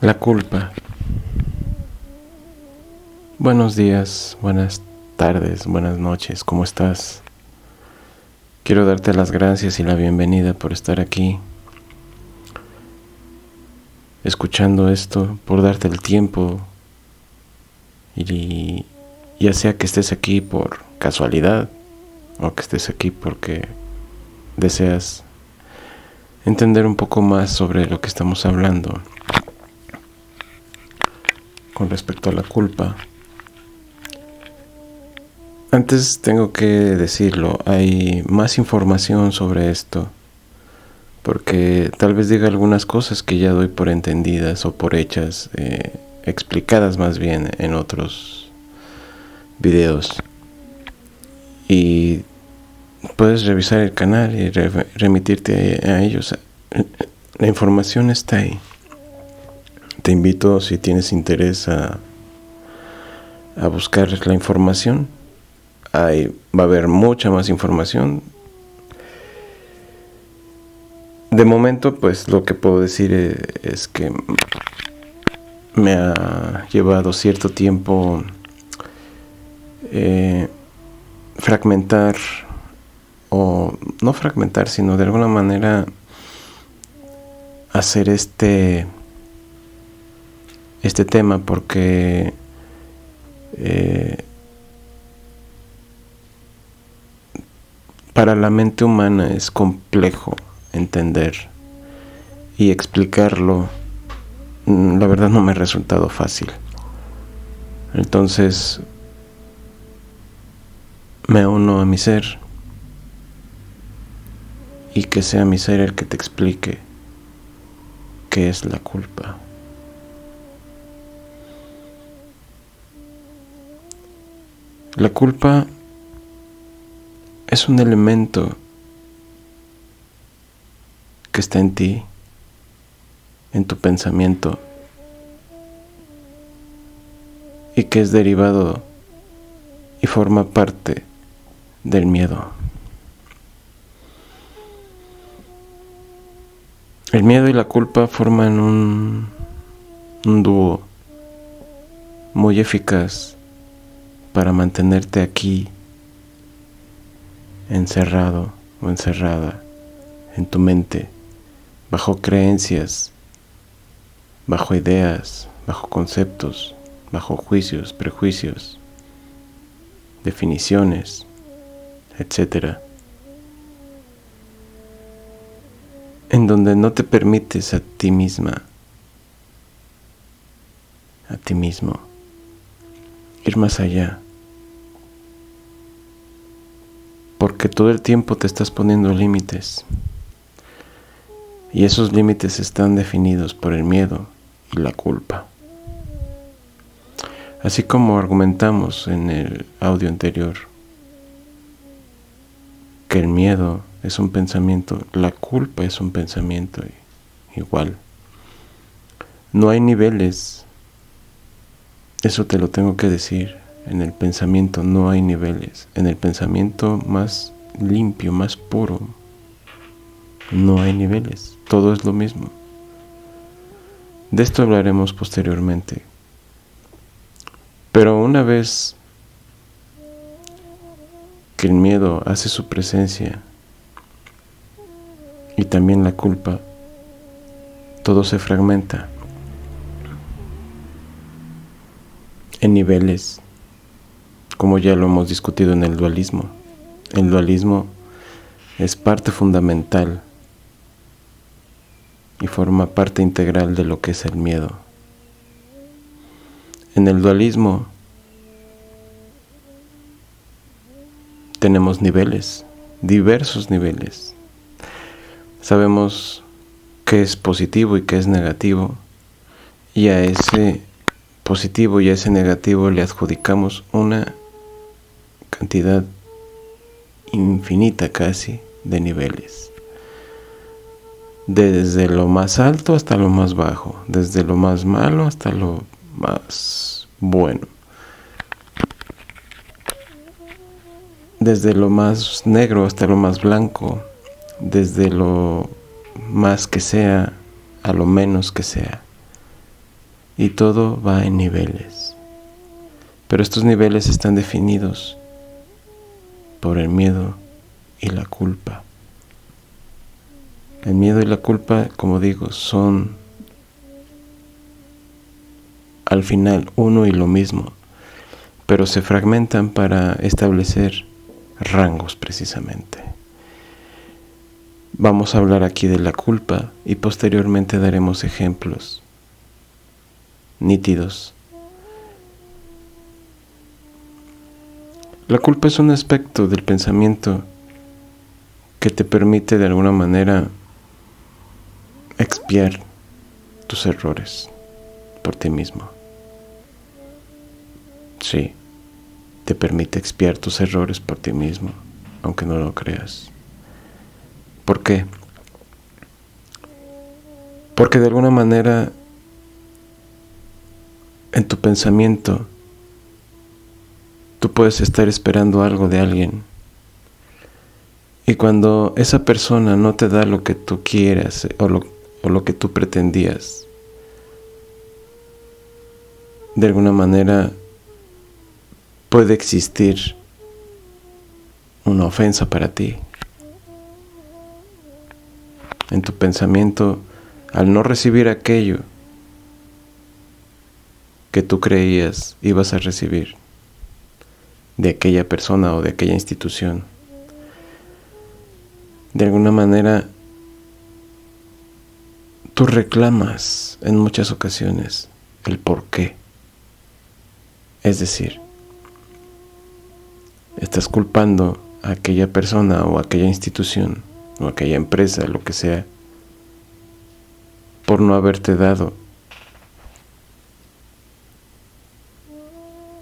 La culpa. Buenos días, buenas tardes, buenas noches, ¿cómo estás? Quiero darte las gracias y la bienvenida por estar aquí, escuchando esto, por darte el tiempo y ya sea que estés aquí por casualidad o que estés aquí porque deseas entender un poco más sobre lo que estamos hablando con respecto a la culpa. Antes tengo que decirlo, hay más información sobre esto, porque tal vez diga algunas cosas que ya doy por entendidas o por hechas, explicadas más bien en otros videos. Y puedes revisar el canal y remitirte a ellos. La información está ahí. Te invito, si tienes interés, a buscar la información. Ahí va a haber mucha más información. De momento, pues lo que puedo decir es que me ha llevado cierto tiempo fragmentar, o no fragmentar, sino de alguna manera hacer este tema, porque para la mente humana es complejo entender y explicarlo. La verdad no me ha resultado fácil. Entonces me uno a mi ser y que sea mi ser el que te explique qué es la culpa. La culpa es un elemento que está en ti, en tu pensamiento, y que es derivado y forma parte del miedo. El miedo y la culpa forman un dúo muy eficaz para mantenerte aquí, encerrado o encerrada en tu mente, bajo creencias, bajo ideas, bajo conceptos, bajo juicios, prejuicios, definiciones, etc. En donde no te permites a ti misma, a ti mismo, ir más allá. Porque todo el tiempo te estás poniendo límites. Y esos límites están definidos por el miedo y la culpa. Así como argumentamos en el audio anterior, que el miedo es un pensamiento, la culpa es un pensamiento igual. No hay niveles. Eso te lo tengo que decir. En el pensamiento no hay niveles. En el pensamiento más limpio, más puro, no hay niveles. Todo es lo mismo. De esto hablaremos posteriormente. Pero una vez que el miedo hace su presencia y también la culpa, todo se fragmenta en niveles, como ya lo hemos discutido en el dualismo. El dualismo es parte fundamental y forma parte integral de lo que es el miedo. En el dualismo tenemos niveles, diversos niveles. Sabemos qué es positivo y qué es negativo, y a ese positivo y a ese negativo le adjudicamos una cantidad infinita casi de niveles. Desde lo más alto hasta lo más bajo, desde lo más malo hasta lo más bueno, desde lo más negro hasta lo más blanco, desde lo más que sea a lo menos que sea. y todo va en niveles. Pero estos niveles están definidos por el miedo y la culpa. El miedo y la culpa, como digo, son al final uno y lo mismo, pero se fragmentan para establecer rangos precisamente. Vamos a hablar aquí de la culpa y posteriormente daremos ejemplos nítidos. La culpa es un aspecto del pensamiento que te permite de alguna manera expiar tus errores por ti mismo. Sí, te permite expiar tus errores por ti mismo, aunque no lo creas. ¿Por qué? Porque de alguna manera en tu pensamiento tú puedes estar esperando algo de alguien y cuando esa persona no te da lo que tú quieras o lo que tú pretendías, de alguna manera puede existir una ofensa para ti. En tu pensamiento, al no recibir aquello que tú creías ibas a recibir de aquella persona o de aquella institución, de alguna manera tú reclamas en muchas ocasiones el por qué. Es decir, estás culpando a aquella persona o a aquella institución o a aquella empresa, lo que sea, por no haberte dado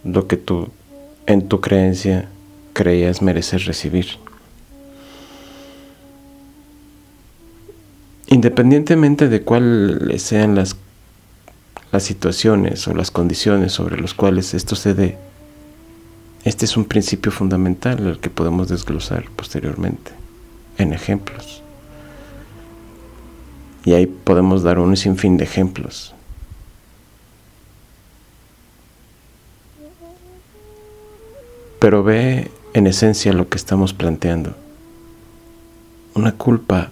lo que tú en tu creencia creías merecer recibir. Independientemente de cuáles sean las situaciones o las condiciones sobre las cuales esto se dé, este es un principio fundamental al que podemos desglosar posteriormente en ejemplos. Y ahí podemos dar un sinfín de ejemplos. Pero ve en esencia lo que estamos planteando. Una culpa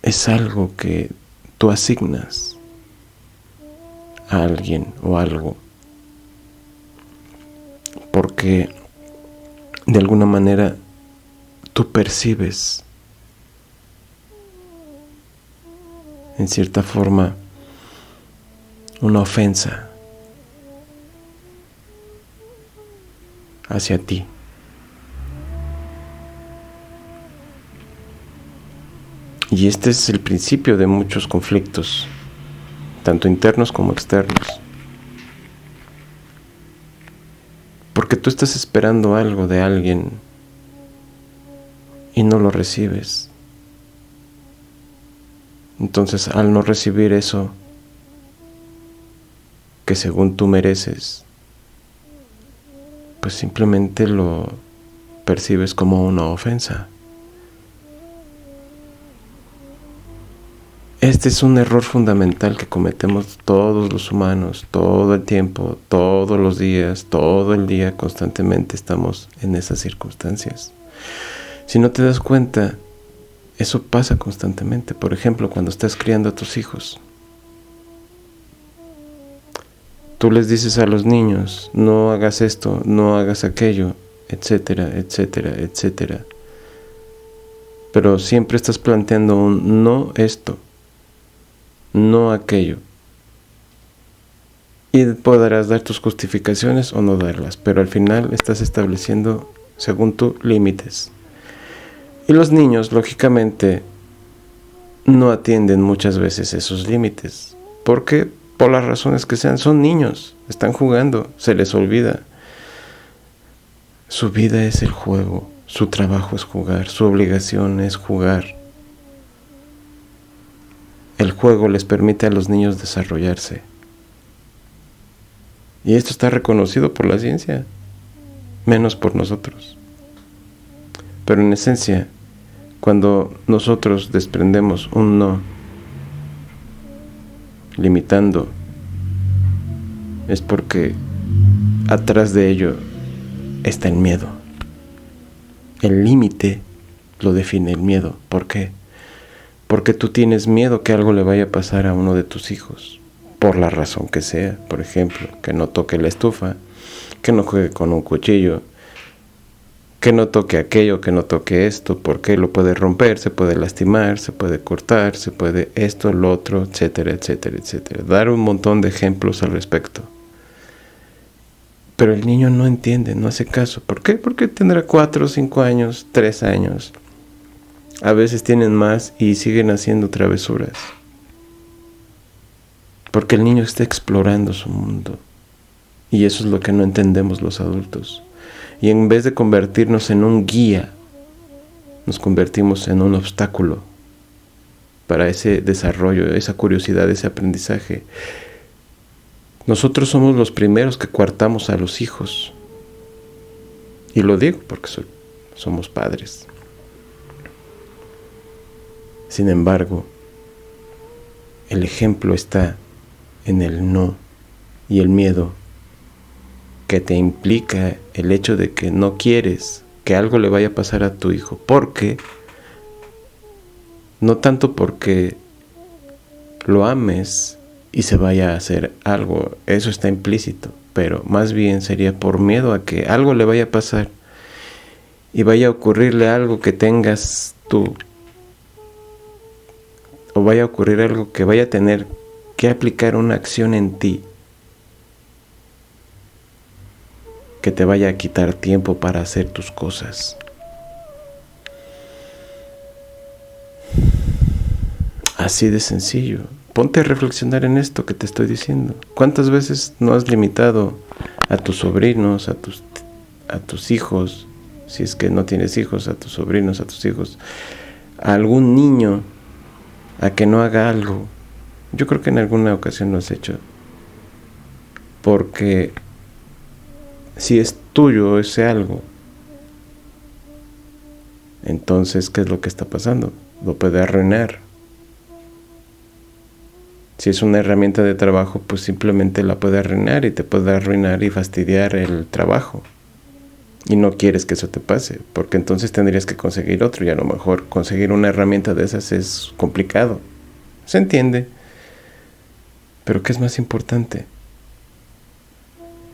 es algo que tú asignas a alguien o algo porque de alguna manera tú percibes en cierta forma una ofensa hacia ti. Y este es el principio de muchos conflictos, tanto internos como externos. Porque tú estás esperando algo de alguien y no lo recibes. Entonces, al no recibir eso que según tú mereces, pues simplemente lo percibes como una ofensa. Este es un error fundamental que cometemos todos los humanos, todo el tiempo, todos los días, todo el día, constantemente estamos en esas circunstancias. Si no te das cuenta, eso pasa constantemente. Por ejemplo, cuando estás criando a tus hijos, tú les dices a los niños, no hagas esto, no hagas aquello, etcétera, etcétera, etcétera. Pero siempre estás planteando un no esto, no aquello. Y podrás dar tus justificaciones o no darlas, pero al final estás estableciendo, según tú, límites. Y los niños, lógicamente, no atienden muchas veces esos límites. Porque, por las razones que sean, son niños, están jugando, se les olvida. Su vida es el juego, su trabajo es jugar, su obligación es jugar. El juego les permite a los niños desarrollarse. Y esto está reconocido por la ciencia, menos por nosotros. Pero en esencia, cuando nosotros desprendemos un no limitando, es porque atrás de ello está el miedo. El límite lo define el miedo. ¿Por qué? Porque tú tienes miedo que algo le vaya a pasar a uno de tus hijos, por la razón que sea. Por ejemplo, que no toque la estufa, que no juegue con un cuchillo, que no toque aquello, que no toque esto, porque lo puede romper, se puede lastimar, se puede cortar, se puede esto, lo otro, etcétera, etcétera, etcétera. Dar un montón de ejemplos al respecto. Pero el niño no entiende, no hace caso. ¿Por qué? Porque tendrá 4, 5 años, 3 años. A veces tienen más y siguen haciendo travesuras. Porque el niño está explorando su mundo. Y eso es lo que no entendemos los adultos. Y en vez de convertirnos en un guía, nos convertimos en un obstáculo para ese desarrollo, esa curiosidad, ese aprendizaje. Nosotros somos los primeros que coartamos a los hijos. Y lo digo porque somos padres. Sin embargo, el ejemplo está en el no y el miedo que te implica el hecho de que no quieres que algo le vaya a pasar a tu hijo, porque no tanto porque lo ames y se vaya a hacer algo, eso está implícito, pero más bien sería por miedo a que algo le vaya a pasar y vaya a ocurrirle algo que tengas tú, o vaya a ocurrir algo que vaya a tener que aplicar una acción en ti que te vaya a quitar tiempo para hacer tus cosas. Así de sencillo. Ponte a reflexionar en esto que te estoy diciendo. ¿Cuántas veces no has limitado a tus sobrinos, a tus hijos, si es que no tienes hijos, a tus sobrinos, a tus hijos, a algún niño, a que no haga algo? Yo creo que en alguna ocasión lo has hecho. Porque si es tuyo ese algo, entonces, ¿qué es lo que está pasando? Lo puede arruinar. Si es una herramienta de trabajo, pues simplemente la puede arruinar y te puede arruinar y fastidiar el trabajo. Y no quieres que eso te pase, porque entonces tendrías que conseguir otro, y a lo mejor conseguir una herramienta de esas es complicado. ¿Se entiende? Pero ¿qué es más importante?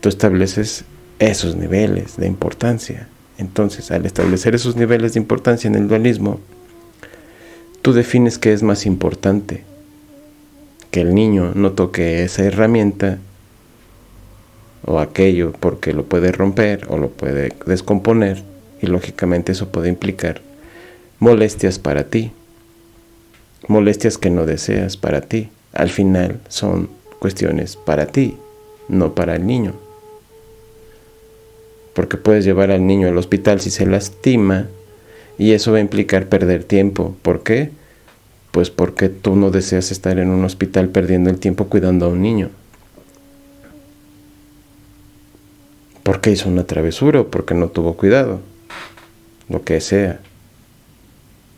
Tú estableces esos niveles de importancia. Entonces, al establecer esos niveles de importancia en el dualismo, tú defines qué es más importante. Que el niño no toque esa herramienta o aquello porque lo puede romper o lo puede descomponer, y lógicamente eso puede implicar molestias para ti, molestias que no deseas para ti. Al final son cuestiones para ti, no para el niño. Porque puedes llevar al niño al hospital si se lastima y eso va a implicar perder tiempo. ¿Por qué? Pues porque tú no deseas estar en un hospital perdiendo el tiempo cuidando a un niño. Porque hizo una travesura o porque no tuvo cuidado, lo que sea,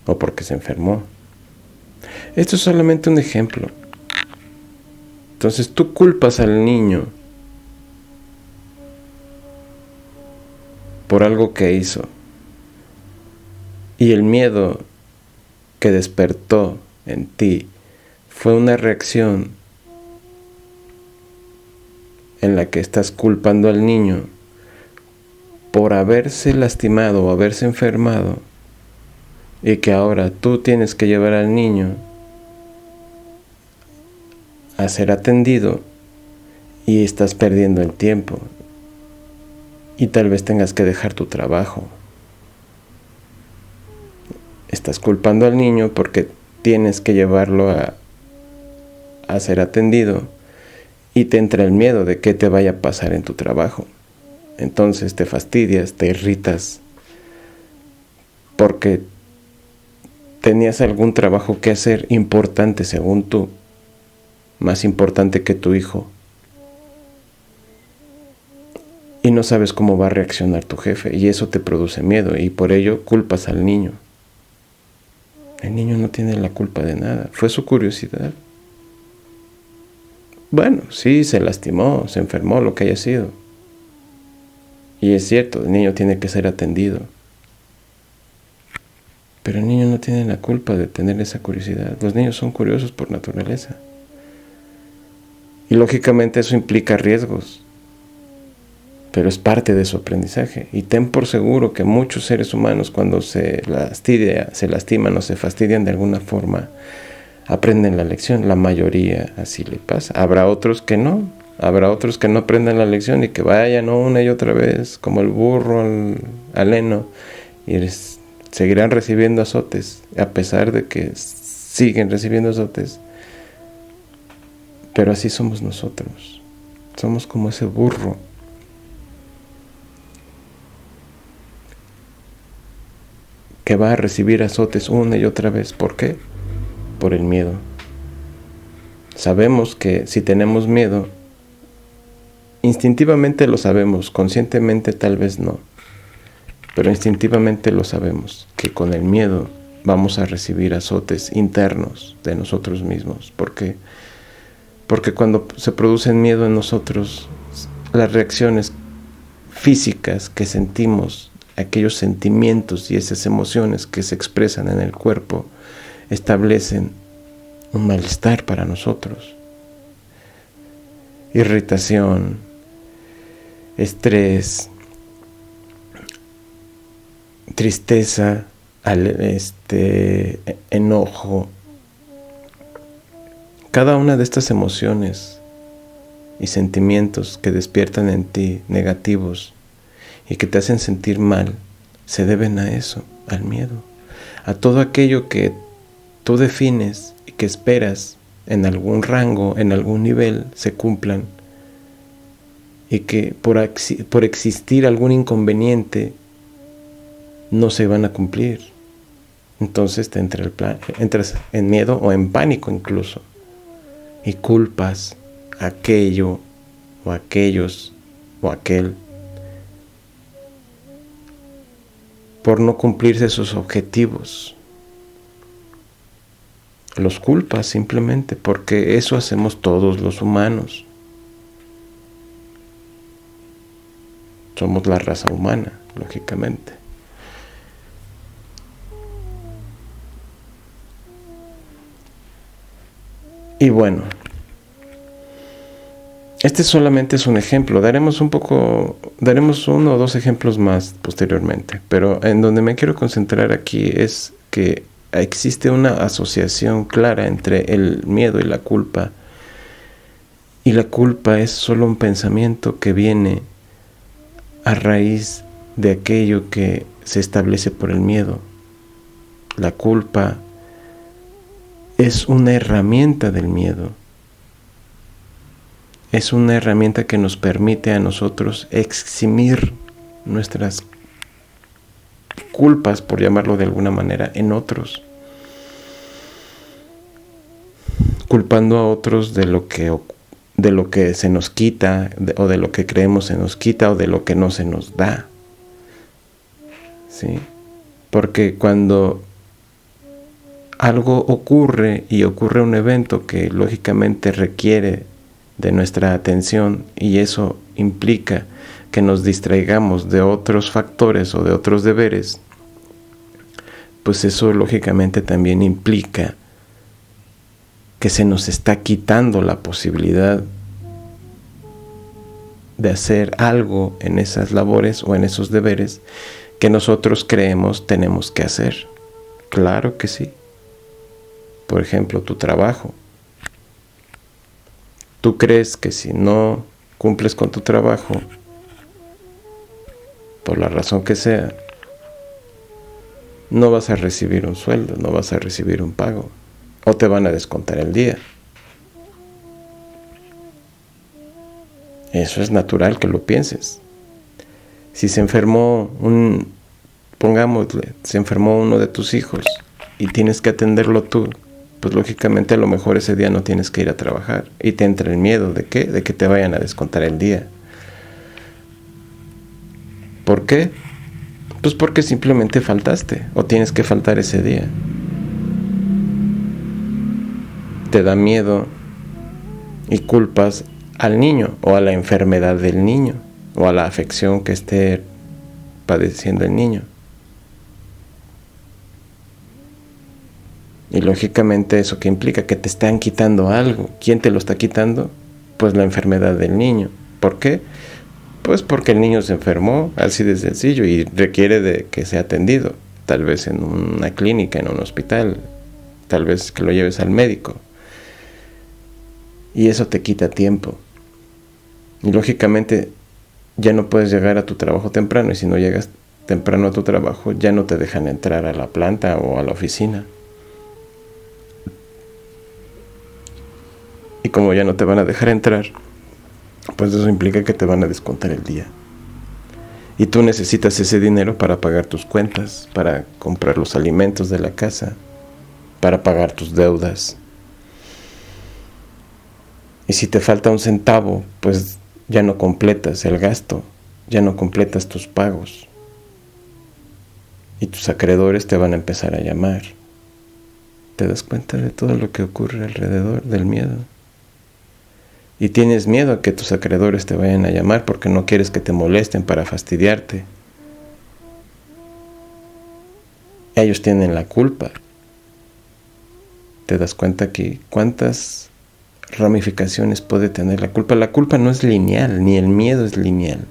o porque se enfermó. Esto es solamente un ejemplo. Entonces tú culpas al niño por algo que hizo, y el miedo que despertó en ti fue una reacción en la que estás culpando al niño por haberse lastimado o haberse enfermado, y que ahora tú tienes que llevar al niño a ser atendido y estás perdiendo el tiempo y tal vez tengas que dejar tu trabajo. Estás culpando al niño porque tienes que llevarlo a ser atendido y te entra el miedo de qué te vaya a pasar en tu trabajo. Entonces te fastidias, te irritas porque tenías algún trabajo que hacer importante según tú, más importante que tu hijo, y no sabes cómo va a reaccionar tu jefe, y eso te produce miedo, y por ello culpas al niño. El niño no tiene la culpa de nada, fue su curiosidad. Bueno, sí, se lastimó, se enfermó, lo que haya sido. Y es cierto, el niño tiene que ser atendido. Pero el niño no tiene la culpa de tener esa curiosidad. Los niños son curiosos por naturaleza. Y lógicamente eso implica riesgos. Pero es parte de su aprendizaje. Y ten por seguro que muchos seres humanos, cuando se lastiman o se fastidian de alguna forma, aprenden la lección. La mayoría así le pasa. Habrá otros que no. Habrá otros que no aprendan la lección y que vayan una y otra vez como el burro al heno y seguirán recibiendo azotes, a pesar de que siguen recibiendo azotes. Pero así somos nosotros. Somos como ese burro que va a recibir azotes una y otra vez. ¿Por qué? Por el miedo. Sabemos que si tenemos miedo, instintivamente lo sabemos, conscientemente tal vez no, pero instintivamente lo sabemos, que con el miedo vamos a recibir azotes internos de nosotros mismos. ¿Por qué? Porque cuando se produce miedo en nosotros, las reacciones físicas que sentimos, aquellos sentimientos y esas emociones que se expresan en el cuerpo, establecen un malestar para nosotros. Irritación, estrés, tristeza, enojo. Cada una de estas emociones y sentimientos que despiertan en ti negativos y que te hacen sentir mal, se deben a eso, al miedo, a todo aquello que tú defines y que esperas en algún rango, en algún nivel, se cumplan, y que por existir algún inconveniente no se van a cumplir. Entonces entras en miedo o en pánico incluso, y culpas a aquello o a aquellos o a aquel por no cumplirse sus objetivos. Los culpas simplemente porque eso hacemos todos los humanos. Somos la raza humana, lógicamente. Y bueno, este solamente es un ejemplo. Daremos uno o dos ejemplos más posteriormente. Pero en donde me quiero concentrar aquí es que existe una asociación clara entre el miedo y la culpa. Y la culpa es solo un pensamiento que viene a raíz de aquello que se establece por el miedo. La culpa es una herramienta del miedo. Es una herramienta que nos permite a nosotros eximir nuestras culpas, por llamarlo de alguna manera, en otros. Culpando a otros de lo que se nos quita, o de lo que creemos se nos quita, o de lo que no se nos da. ¿Sí? Porque cuando algo ocurre y ocurre un evento que lógicamente requiere de nuestra atención, y eso implica que nos distraigamos de otros factores o de otros deberes, pues eso lógicamente también implica que se nos está quitando la posibilidad de hacer algo en esas labores o en esos deberes que nosotros creemos tenemos que hacer. Claro que sí. Por ejemplo, tu trabajo. Tú crees que si no cumples con tu trabajo, por la razón que sea, no vas a recibir un sueldo, no vas a recibir un pago, o te van a descontar el día. Eso es natural que lo pienses. Si se enfermó se enfermó uno de tus hijos y tienes que atenderlo tú, pues lógicamente a lo mejor ese día no tienes que ir a trabajar y te entra el miedo de ¿qué? De que te vayan a descontar el día. ¿Por qué? Pues porque simplemente faltaste o tienes que faltar ese día. Te da miedo y culpas al niño o a la enfermedad del niño o a la afección que esté padeciendo el niño. Y lógicamente eso que implica que te están quitando algo. ¿Quién te lo está quitando? Pues la enfermedad del niño. ¿Por qué? Pues porque el niño se enfermó, así de sencillo, y requiere de que sea atendido. Tal vez en una clínica, en un hospital, tal vez que lo lleves al médico. Y eso te quita tiempo. Y lógicamente ya no puedes llegar a tu trabajo temprano, y si no llegas temprano a tu trabajo, ya no te dejan entrar a la planta o a la oficina. Y como ya no te van a dejar entrar, pues eso implica que te van a descontar el día. Y tú necesitas ese dinero para pagar tus cuentas, para comprar los alimentos de la casa, para pagar tus deudas. Y si te falta un centavo, pues ya no completas el gasto, ya no completas tus pagos. Y tus acreedores te van a empezar a llamar. ¿Te das cuenta de todo lo que ocurre alrededor del miedo? Y tienes miedo a que tus acreedores te vayan a llamar porque no quieres que te molesten para fastidiarte. Ellos tienen la culpa. ¿Te das cuenta que cuántas ramificaciones puede tener la culpa? La culpa no es lineal, ni el miedo es lineal.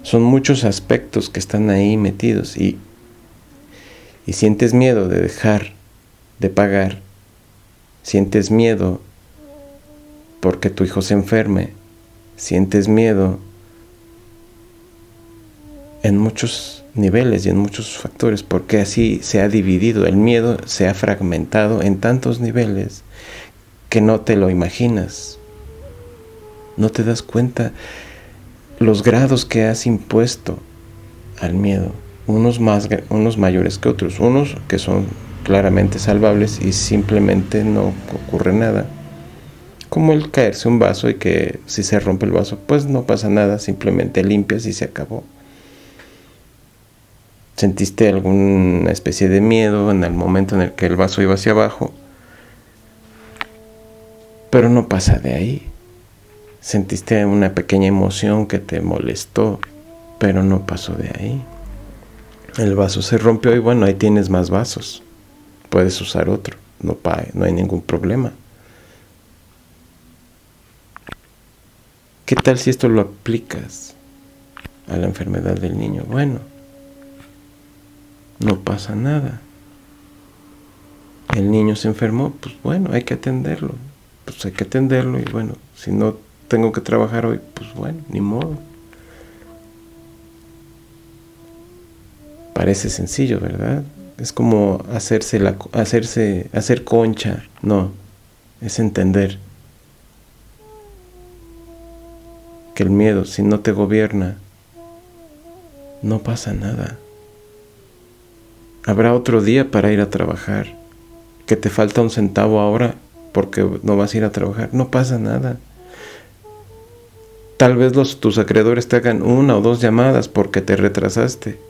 Son muchos aspectos que están ahí metidos y sientes miedo de dejar de pagar, sientes miedo porque tu hijo se enferme, sientes miedo en muchos niveles y en muchos factores, porque así se ha dividido, el miedo se ha fragmentado en tantos niveles que no te lo imaginas, no te das cuenta los grados que has impuesto al miedo, unos mayores que otros, unos que son claramente salvables y simplemente no ocurre nada, como el caerse un vaso y que si se rompe el vaso pues no pasa nada, simplemente limpias y se acabó. Sentiste alguna especie de miedo en el momento en el que el vaso iba hacia abajo, pero no pasa de ahí. Sentiste una pequeña emoción que te molestó, pero no pasó de ahí. El vaso se rompió y bueno, ahí tienes más vasos. Puedes usar otro, no hay ningún problema. ¿Qué tal si esto lo aplicas a la enfermedad del niño? Bueno, no pasa nada. El niño se enfermó, pues bueno, hay que atenderlo. Pues hay que atenderlo y bueno, si no tengo que trabajar hoy, pues bueno, ni modo. Parece sencillo, ¿verdad? Es como hacer concha. No, es entender que el miedo, si no te gobierna, no pasa nada. Habrá otro día para ir a trabajar. Que te falta un centavo ahora porque no vas a ir a trabajar, no pasa nada. Tal vez tus acreedores te hagan 1 o 2 llamadas porque te retrasaste,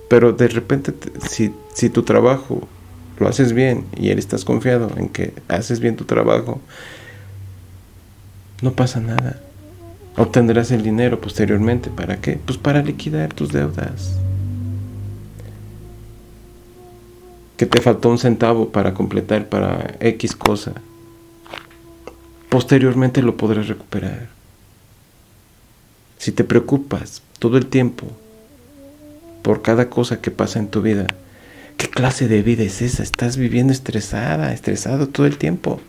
pero de repente si tu trabajo lo haces bien y estás confiado en que haces bien tu trabajo, no pasa nada. Obtendrás el dinero posteriormente. ¿Para qué? Pues para liquidar tus deudas. Que te faltó un centavo para completar para X cosa, posteriormente lo podrás recuperar. Si te preocupas todo el tiempo por cada cosa que pasa en tu vida, ¿qué clase de vida es esa? Estás viviendo estresado todo el tiempo.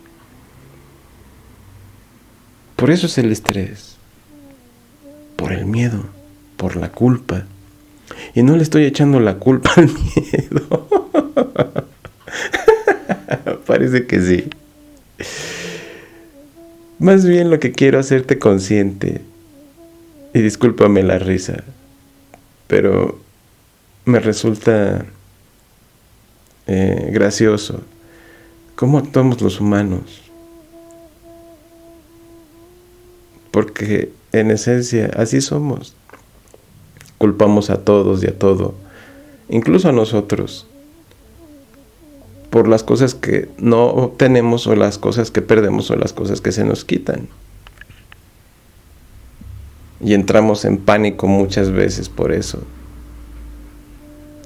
Por eso es el estrés, por el miedo, por la culpa. Y no le estoy echando la culpa al miedo. Parece que sí. Más bien lo que quiero hacerte consciente, y discúlpame la risa, pero me resulta gracioso cómo actuamos los humanos, porque en esencia así somos. Culpamos a todos y a todo, incluso a nosotros. por las cosas que no obtenemos o las cosas que perdemos o las cosas que se nos quitan. Y entramos en pánico muchas veces por eso.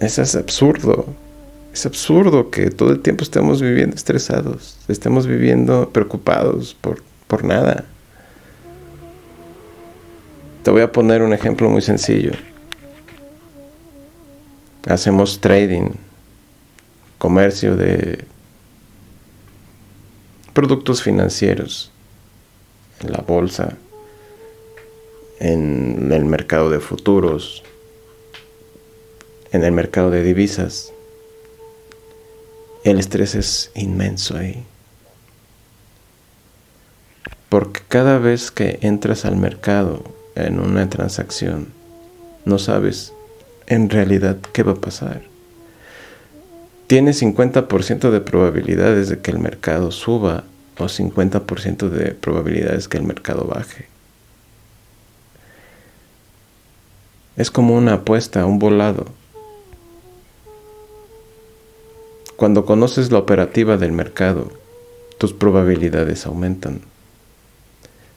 Eso es absurdo. Es absurdo que todo el tiempo estemos viviendo estresados, estemos viviendo preocupados por nada. Te voy a poner un ejemplo muy sencillo. Hacemos trading, comercio de productos financieros en la bolsa, en el mercado de futuros, en el mercado de divisas. El estrés es inmenso ahí. Porque cada vez que entras al mercado en una transacción, no sabes en realidad qué va a pasar. Tienes 50% de probabilidades de que el mercado suba o 50% de probabilidades que el mercado baje. Es como una apuesta, un volado. Cuando conoces la operativa del mercado, tus probabilidades aumentan.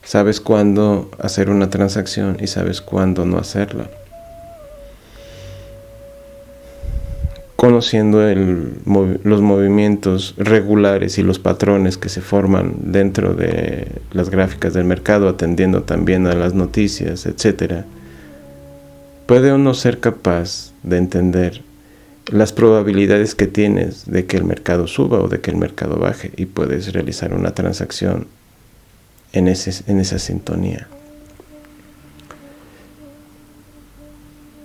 Sabes cuándo hacer una transacción y sabes cuándo no hacerla. Conociendo los movimientos regulares y los patrones que se forman dentro de las gráficas del mercado, atendiendo también a las noticias, etc., puede uno ser capaz de entender las probabilidades que tienes de que el mercado suba o de que el mercado baje, y puedes realizar una transacción en esa sintonía.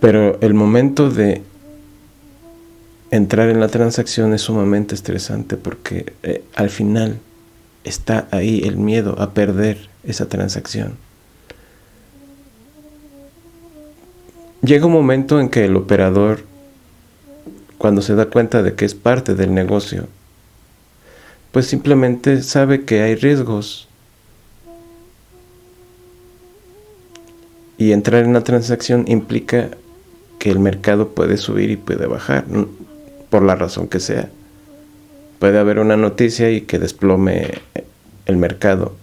Pero el momento de entrar en la transacción es sumamente estresante porque al final está ahí el miedo a perder esa transacción. Llega un momento en que el operador, cuando se da cuenta de que es parte del negocio, pues simplemente sabe que hay riesgos. Y entrar en la transacción implica que el mercado puede subir y puede bajar, por la razón que sea. Puede haber una noticia y que desplome el mercado.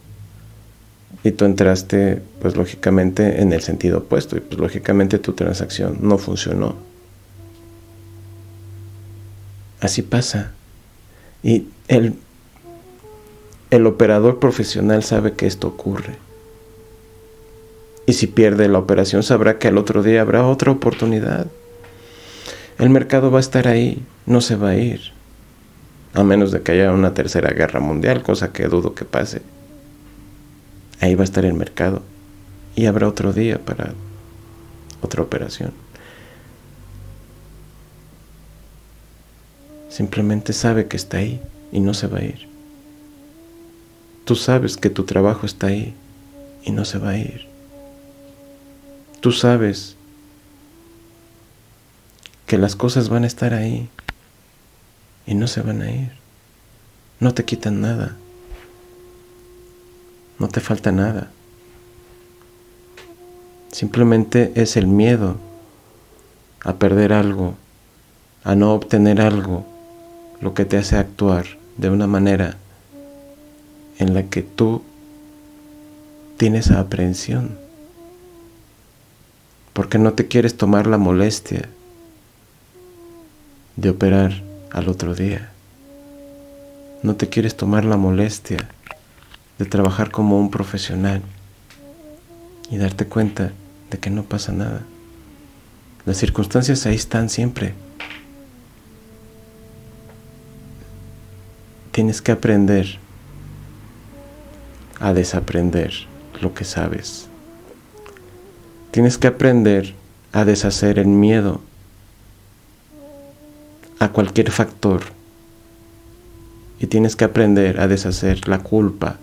Y tú entraste, pues lógicamente, en el sentido opuesto. Y pues lógicamente tu transacción no funcionó. Así pasa. Y el operador profesional sabe que esto ocurre. Y si pierde la operación, sabrá que al otro día habrá otra oportunidad. El mercado va a estar ahí, no se va a ir. A menos de que haya una tercera guerra mundial, cosa que dudo que pase. Ahí va a estar el mercado. Y habrá otro día para otra operación. Simplemente sabe que está ahí y no se va a ir. Tú sabes que tu trabajo está ahí y no se va a ir. Tú sabes que las cosas van a estar ahí y no se van a ir. No te quitan nada. No te falta nada. Simplemente es el miedo a perder algo, a no obtener algo, lo que te hace actuar de una manera en la que tú tienes aprehensión. Porque no te quieres tomar la molestia de operar al otro día. No te quieres tomar la molestia de trabajar como un profesional y darte cuenta de que no pasa nada. Las circunstancias ahí están siempre. Tienes que aprender a desaprender lo que sabes. Tienes que aprender a deshacer el miedo a cualquier factor. Y tienes que aprender a deshacer la culpa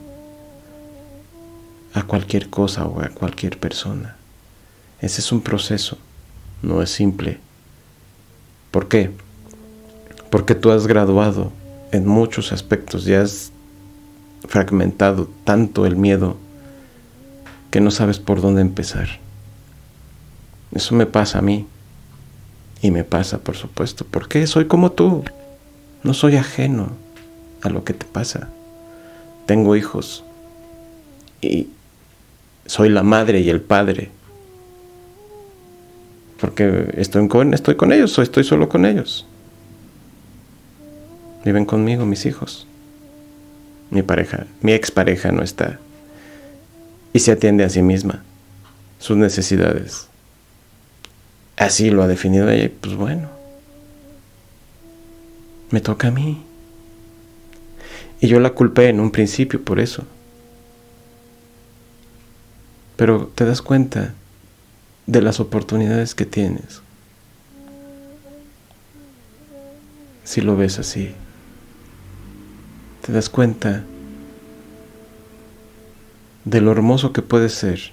a cualquier cosa o a cualquier persona. Ese es un proceso, no es simple. ¿Por qué? Porque tú has graduado en muchos aspectos, ya has fragmentado tanto el miedo que no sabes por dónde empezar. Eso me pasa a mí. Y me pasa, por supuesto, porque soy como tú. No soy ajeno a lo que te pasa. Tengo hijos y soy la madre y el padre. Porque estoy con ellos o estoy solo con ellos. Viven conmigo mis hijos. Mi pareja, mi expareja no está. Y se atiende a sí misma, sus necesidades. Así lo ha definido ella y pues bueno, me toca a mí. Y yo la culpé en un principio por eso. Pero te das cuenta de las oportunidades que tienes si lo ves así. Te das cuenta de lo hermoso que puede ser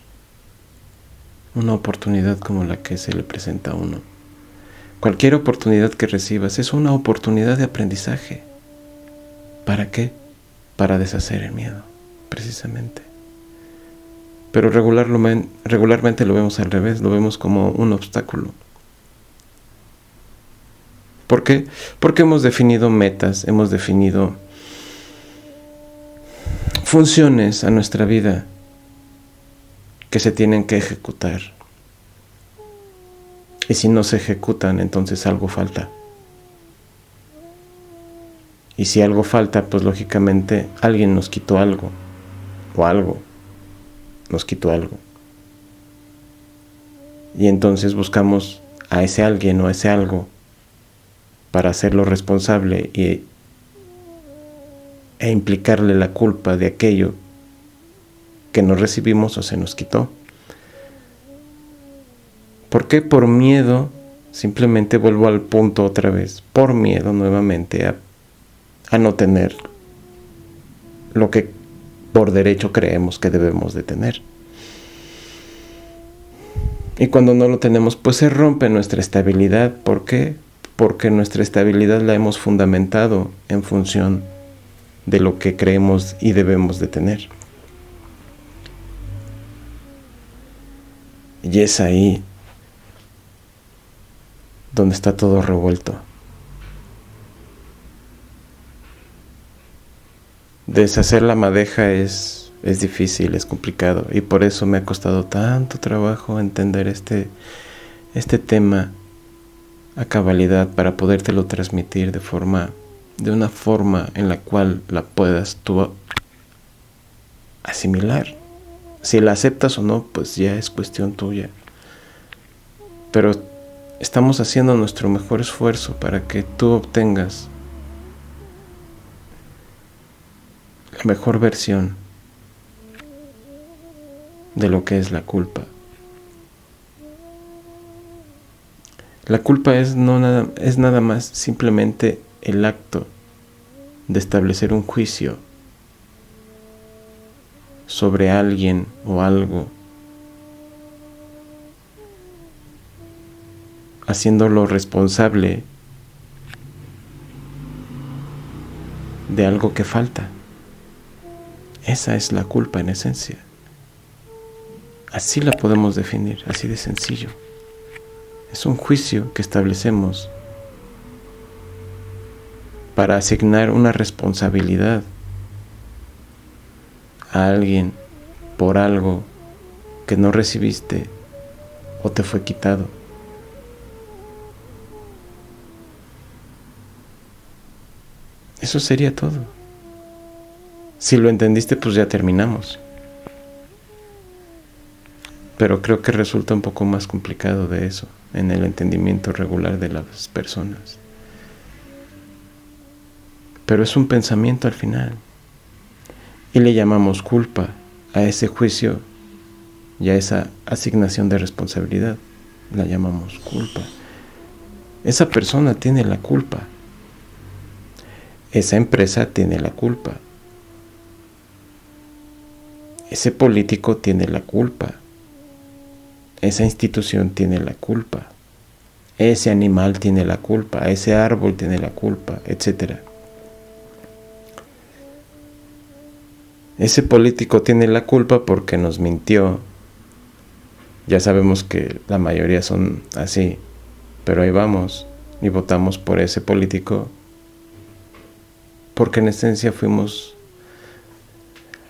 una oportunidad como la que se le presenta a uno. Cualquier oportunidad que recibas es una oportunidad de aprendizaje. ¿Para qué? Para deshacer el miedo, precisamente. Pero regularmente lo vemos al revés, lo vemos como un obstáculo. ¿Por qué? Porque hemos definido metas, hemos definido funciones a nuestra vida que se tienen que ejecutar. Y si no se ejecutan, entonces algo falta. Y si algo falta, pues lógicamente alguien nos quitó algo, o algo nos quitó algo. Y entonces buscamos a ese alguien o a ese algo para hacerlo responsable e implicarle la culpa de aquello que no recibimos o se nos quitó. ¿Por qué? Por miedo, simplemente vuelvo al punto otra vez, por miedo nuevamente a no tener lo que por derecho creemos que debemos de tener. Y cuando no lo tenemos, pues se rompe nuestra estabilidad. ¿Por qué? Porque nuestra estabilidad la hemos fundamentado en función de lo que creemos y debemos de tener. Y es ahí donde está todo revuelto. Deshacer la madeja es difícil, es complicado, y por eso me ha costado tanto trabajo entender este tema a cabalidad para podértelo transmitir de una forma en la cual la puedas tú asimilar. Si la aceptas o no, pues ya es cuestión tuya. Pero estamos haciendo nuestro mejor esfuerzo para que tú obtengas la mejor versión de lo que es la culpa. La culpa es nada más simplemente el acto de establecer un juicio sobre alguien o algo, haciéndolo responsable de algo que falta. Esa es la culpa en esencia. Así la podemos definir, así de sencillo. Es un juicio que establecemos para asignar una responsabilidad a alguien por algo que no recibiste o te fue quitado. Eso sería todo. Si lo entendiste, pues ya terminamos. Pero creo que resulta un poco más complicado de eso en el entendimiento regular de las personas. Pero es un pensamiento al final. Y le llamamos culpa a ese juicio y a esa asignación de responsabilidad. La llamamos culpa. Esa persona tiene la culpa. Esa empresa tiene la culpa. Ese político tiene la culpa. Esa institución tiene la culpa. Ese animal tiene la culpa. Ese árbol tiene la culpa, etc. Ese político tiene la culpa porque nos mintió. Ya sabemos que la mayoría son así, pero ahí vamos y votamos por ese político porque en esencia fuimos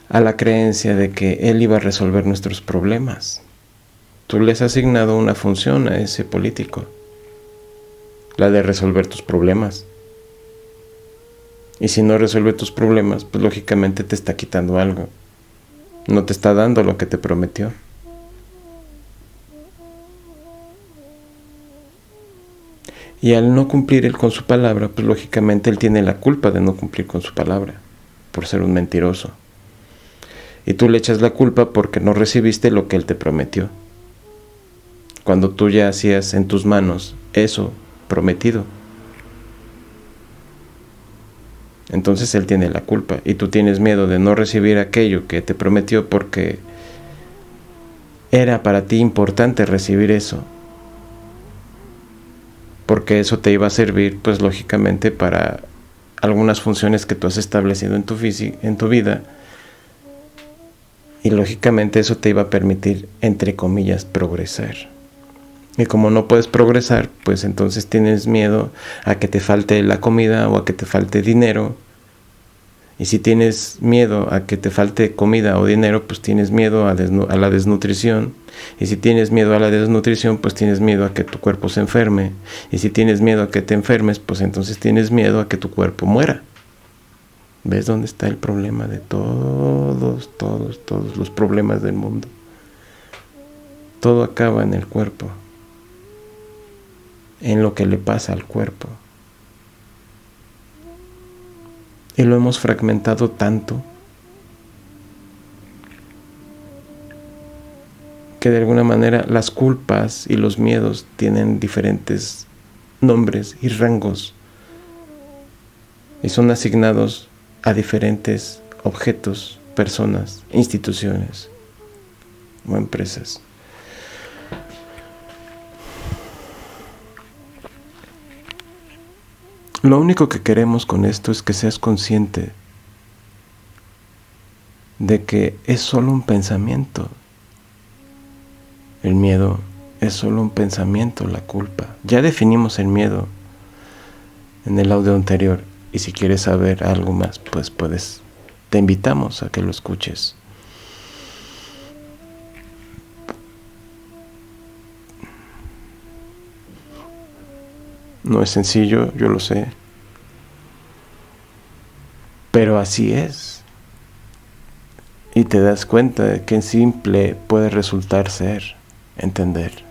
a la creencia de que Él iba a resolver nuestros problemas. Tú le has asignado una función a ese político, la de resolver tus problemas. Y si no resuelve tus problemas, pues lógicamente te está quitando algo. No te está dando lo que te prometió. Y al no cumplir él con su palabra, pues lógicamente él tiene la culpa de no cumplir con su palabra, por ser un mentiroso. Y tú le echas la culpa porque no recibiste lo que él te prometió, cuando tú ya hacías en tus manos eso prometido. Entonces él tiene la culpa y tú tienes miedo de no recibir aquello que te prometió porque era para ti importante recibir eso, porque eso te iba a servir, pues lógicamente, para algunas funciones que tú has establecido en tu vida, y lógicamente eso te iba a permitir, entre comillas, progresar. Y como no puedes progresar, pues entonces tienes miedo a que te falte la comida o a que te falte dinero. Y si tienes miedo a que te falte comida o dinero, pues tienes miedo a la desnutrición. Y si tienes miedo a la desnutrición, pues tienes miedo a que tu cuerpo se enferme. Y si tienes miedo a que te enfermes, pues entonces tienes miedo a que tu cuerpo muera. ¿Ves dónde está el problema de todos los problemas del mundo? Todo acaba en el cuerpo, en lo que le pasa al cuerpo. Y lo hemos fragmentado tanto que de alguna manera las culpas y los miedos tienen diferentes nombres y rangos y son asignados a diferentes objetos, personas, instituciones o empresas. Lo único que queremos con esto es que seas consciente de que es solo un pensamiento. El miedo es solo un pensamiento, la culpa. Ya definimos el miedo en el audio anterior, y si quieres saber algo más, pues te invitamos a que lo escuches. No es sencillo, yo lo sé, pero así es. Y te das cuenta de qué simple puede resultar ser entender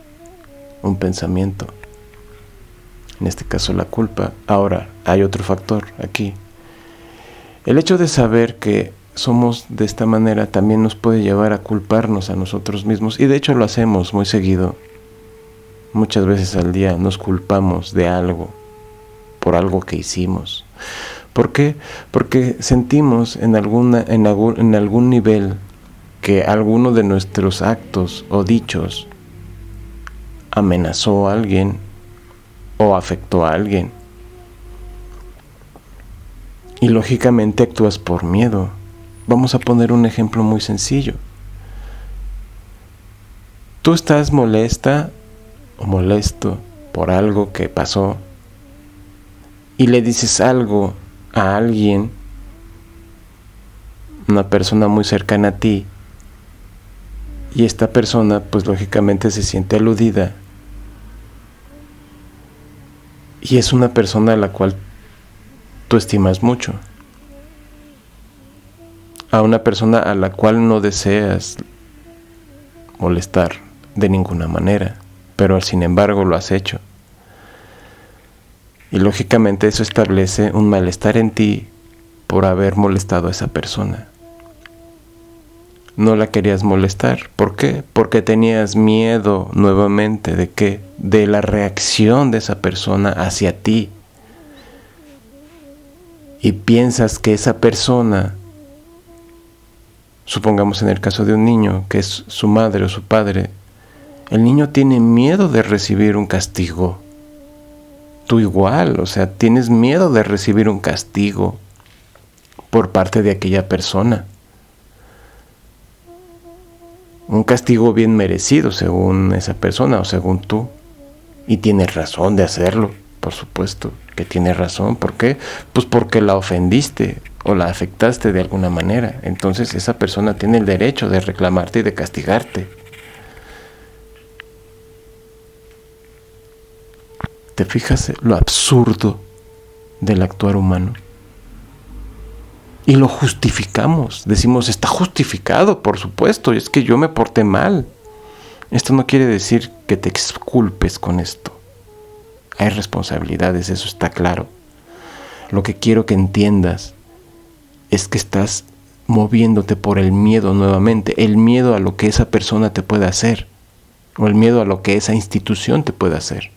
un pensamiento, en este caso la culpa. Ahora, hay otro factor aquí. El hecho de saber que somos de esta manera también nos puede llevar a culparnos a nosotros mismos, y de hecho lo hacemos muy seguido. Muchas veces al día nos culpamos de algo, por algo que hicimos. ¿Por qué? Porque sentimos en algún nivel que alguno de nuestros actos o dichos amenazó a alguien o afectó a alguien. Y lógicamente actúas por miedo. Vamos a poner un ejemplo muy sencillo. Tú estás molesta o molesto por algo que pasó y le dices algo a alguien, una persona muy cercana a ti, y esta persona pues lógicamente se siente aludida, y es una persona a la cual tú estimas mucho, a una persona a la cual no deseas molestar de ninguna manera, pero sin embargo lo has hecho. Y lógicamente eso establece un malestar en ti por haber molestado a esa persona. No la querías molestar. ¿Por qué? Porque tenías miedo nuevamente de ¿qué? De la reacción de esa persona hacia ti. Y piensas que esa persona, supongamos en el caso de un niño, que es su madre o su padre, el niño tiene miedo de recibir un castigo. Tú igual, o sea, tienes miedo de recibir un castigo por parte de aquella persona. Un castigo bien merecido según esa persona o según tú. Y tienes razón de hacerlo, por supuesto. que tiene razón. ¿Por qué? Pues porque la ofendiste o la afectaste de alguna manera. Entonces esa persona tiene el derecho de reclamarte y de castigarte. ¿Te fijas lo absurdo del actuar humano? Y lo justificamos. Decimos, está justificado, por supuesto, es que yo me porté mal. Esto no quiere decir que te exculpes con esto. Hay responsabilidades, eso está claro. Lo que quiero que entiendas es que estás moviéndote por el miedo nuevamente, el miedo a lo que esa persona te puede hacer, o el miedo a lo que esa institución te puede hacer.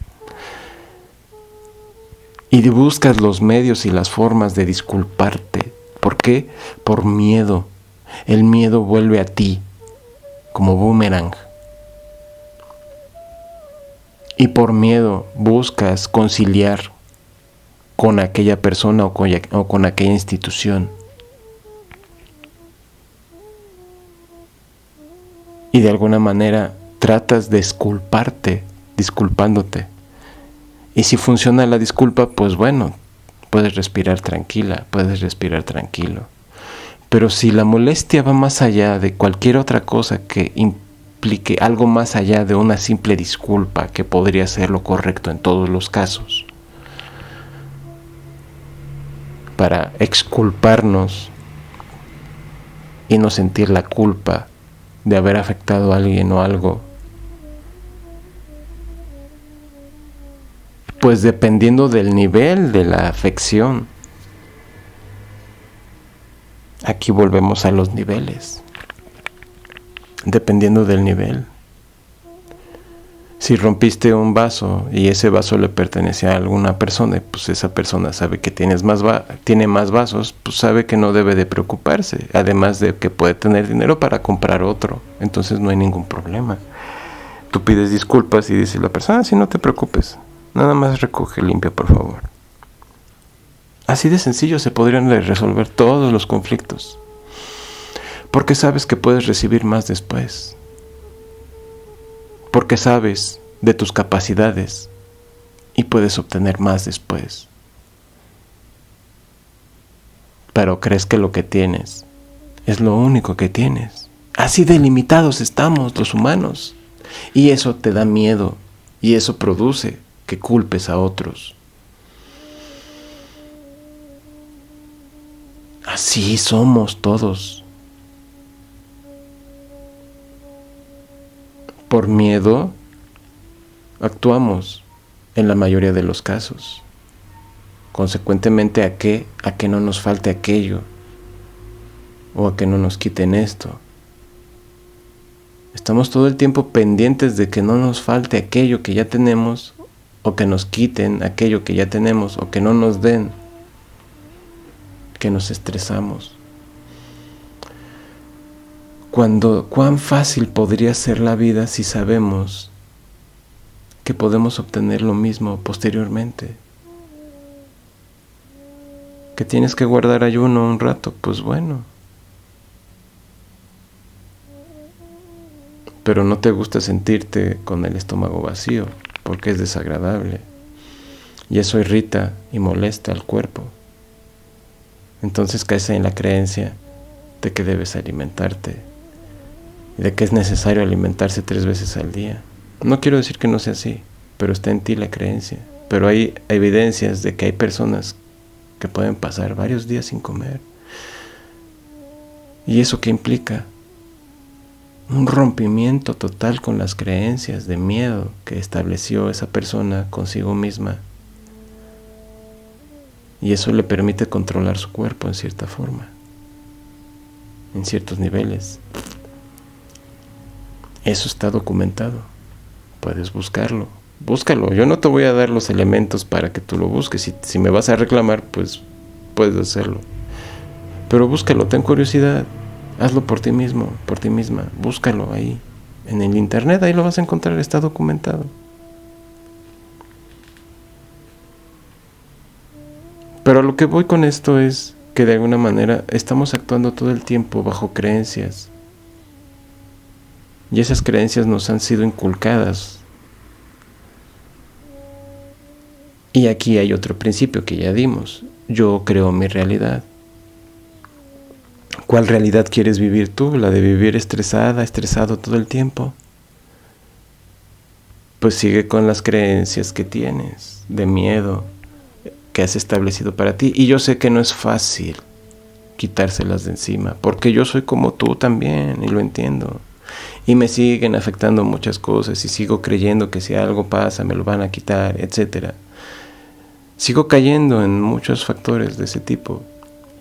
Y buscas los medios y las formas de disculparte. ¿Por qué? Por miedo. El miedo vuelve a ti como boomerang. Y por miedo buscas conciliar con aquella persona o con aquella institución. Y de alguna manera tratas de disculparte, disculpándote. Y si funciona la disculpa, pues bueno, puedes respirar tranquila, puedes respirar tranquilo. Pero si la molestia va más allá de cualquier otra cosa que implique algo más allá de una simple disculpa, que podría ser lo correcto en todos los casos, para exculparnos y no sentir la culpa de haber afectado a alguien o algo, pues dependiendo del nivel de la afección, aquí volvemos a los niveles, dependiendo del nivel. Si rompiste un vaso y ese vaso le pertenece a alguna persona, pues esa persona sabe que tiene más vasos, pues sabe que no debe de preocuparse, además de que puede tener dinero para comprar otro, entonces no hay ningún problema. Tú pides disculpas y dice la persona, sí, no te preocupes, nada más recoge, limpia, por favor. Así de sencillo se podrían resolver todos los conflictos, porque sabes que puedes recibir más después. Porque sabes de tus capacidades y puedes obtener más después. Pero crees que lo que tienes es lo único que tienes. Así de limitados estamos los humanos. Y eso te da miedo y eso produce que culpes a otros. Así somos todos. Por miedo, actuamos en la mayoría de los casos. Consecuentemente, ¿a qué? A que no nos falte aquello, o a que no nos quiten esto. Estamos todo el tiempo pendientes de que no nos falte aquello que ya tenemos, o que nos quiten aquello que ya tenemos, o que no nos den, que nos estresamos. ¿Cuán fácil podría ser la vida si sabemos que podemos obtener lo mismo posteriormente? ¿Que tienes que guardar ayuno un rato? Pues bueno. Pero no te gusta sentirte con el estómago vacío, porque es desagradable. Y eso irrita y molesta al cuerpo. Entonces caes en la creencia de que debes alimentarte. Y de que es necesario alimentarse 3 veces al día. No quiero decir que no sea así, pero está en ti la creencia. Pero hay evidencias de que hay personas que pueden pasar varios días sin comer. ¿Y eso qué implica? Un rompimiento total con las creencias de miedo que estableció esa persona consigo misma. Y eso le permite controlar su cuerpo en cierta forma, en ciertos niveles. Eso está documentado. Puedes buscarlo. Búscalo. Yo no te voy a dar los elementos para que tú lo busques. Si me vas a reclamar, pues puedes hacerlo. Pero búscalo, ten curiosidad. Hazlo por ti mismo, por ti misma. Búscalo ahí. En el internet, ahí lo vas a encontrar. Está documentado. Pero a lo que voy con esto es que de alguna manera estamos actuando todo el tiempo bajo creencias. Y esas creencias nos han sido inculcadas Y aquí hay otro principio que ya dimos. Yo creo mi realidad. ¿Cuál realidad quieres vivir tú? ¿La de vivir estresado todo el tiempo? Pues sigue con las creencias que tienes, de miedo, que has establecido para ti. Y yo sé que no es fácil quitárselas de encima, porque yo soy como tú también, y lo entiendo. Y me siguen afectando muchas cosas, y sigo creyendo que si algo pasa me lo van a quitar, etc. Sigo cayendo en muchos factores de ese tipo,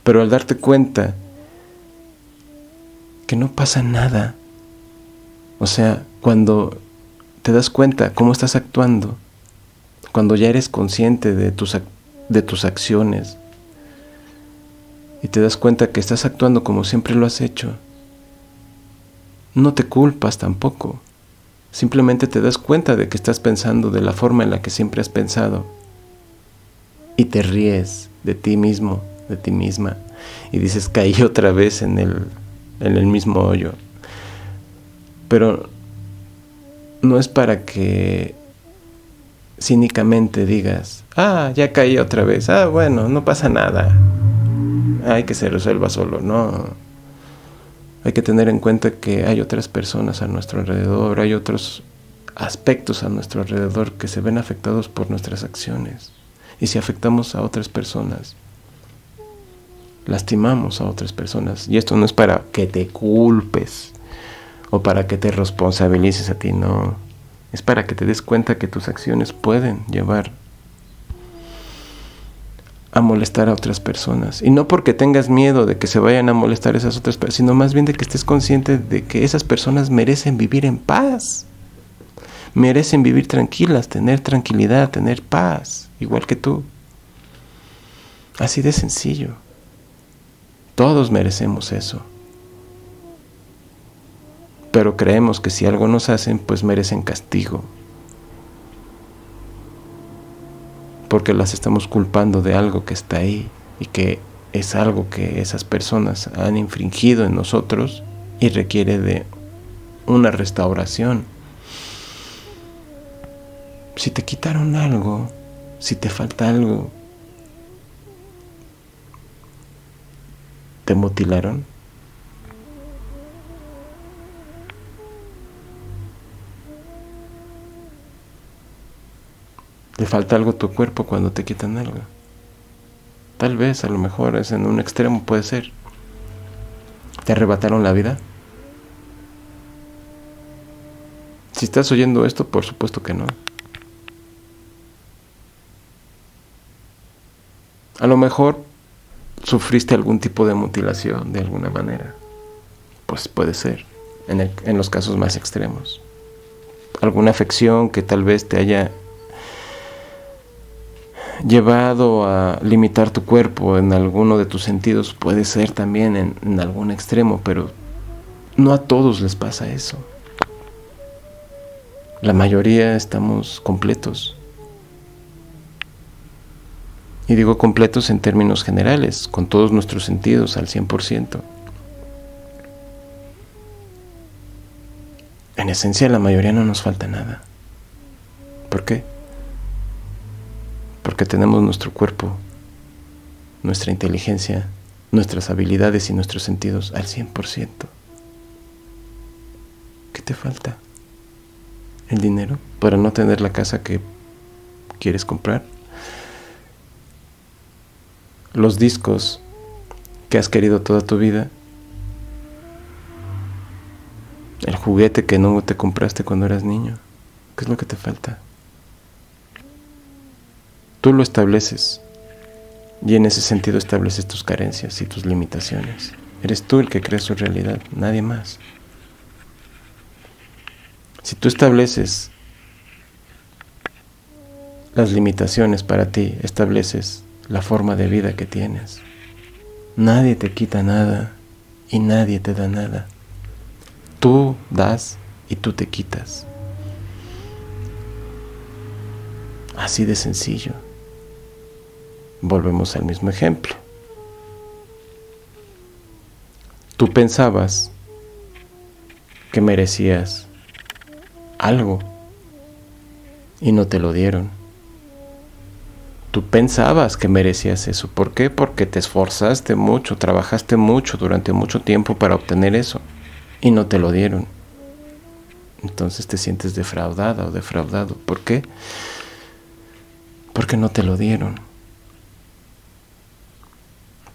pero al darte cuenta que no pasa nada, o sea, cuando te das cuenta cómo estás actuando, cuando ya eres consciente de tus acciones y te das cuenta que estás actuando como siempre lo has hecho, no te culpas tampoco, simplemente te das cuenta de que estás pensando de la forma en la que siempre has pensado y te ríes de ti mismo, de ti misma, y dices, caí otra vez en el mismo hoyo. Pero no es para que cínicamente digas, ya caí otra vez, bueno, no pasa nada, hay que se resuelva solo. No, hay que tener en cuenta que hay otras personas a nuestro alrededor, hay otros aspectos a nuestro alrededor que se ven afectados por nuestras acciones. Y si afectamos a otras personas, lastimamos a otras personas. Y esto no es para que te culpes o para que te responsabilices a ti, no. Es para que te des cuenta que tus acciones pueden llevar a molestar a otras personas. Y no porque tengas miedo de que se vayan a molestar esas otras personas, sino más bien de que estés consciente de que esas personas merecen vivir en paz. Merecen vivir tranquilas, tener tranquilidad, tener paz, igual que tú. Así de sencillo. Todos merecemos eso. Pero creemos que si algo nos hacen, pues merecen castigo. Porque las estamos culpando de algo que está ahí y que es algo que esas personas han infringido en nosotros y requiere de una restauración. Si te quitaron algo, si te falta algo, ¿te mutilaron? ¿Te falta algo a tu cuerpo cuando te quitan algo? Tal vez, a lo mejor es en un extremo, puede ser. ¿Te arrebataron la vida? Si estás oyendo esto, por supuesto que no. A lo mejor sufriste algún tipo de mutilación de alguna manera. Pues puede ser, en los casos más extremos. Alguna afección que tal vez te haya llevado a limitar tu cuerpo en alguno de tus sentidos, puede ser también en algún extremo, pero no a todos les pasa eso. La mayoría estamos completos. Y digo completos en términos generales, con todos nuestros sentidos al 100%. En esencia, a la mayoría no nos falta nada. ¿Por qué? Porque tenemos nuestro cuerpo, nuestra inteligencia, nuestras habilidades y nuestros sentidos al 100%. ¿Qué te falta? ¿El dinero para no tener la casa que quieres comprar? ¿Los discos que has querido toda tu vida? ¿El juguete que no te compraste cuando eras niño? ¿Qué es lo que te falta? Tú lo estableces y en ese sentido estableces tus carencias y tus limitaciones. Eres tú el que crea su realidad, nadie más. Si tú estableces las limitaciones para ti, estableces la forma de vida que tienes. Nadie te quita nada y nadie te da nada. Tú das y tú te quitas. Así de sencillo. Volvemos al mismo ejemplo. Tú pensabas que merecías algo y no te lo dieron. Tú pensabas que merecías eso. ¿Por qué? Porque te esforzaste mucho, trabajaste mucho durante mucho tiempo para obtener eso y no te lo dieron. Entonces te sientes defraudada o defraudado. ¿Por qué? Porque no te lo dieron.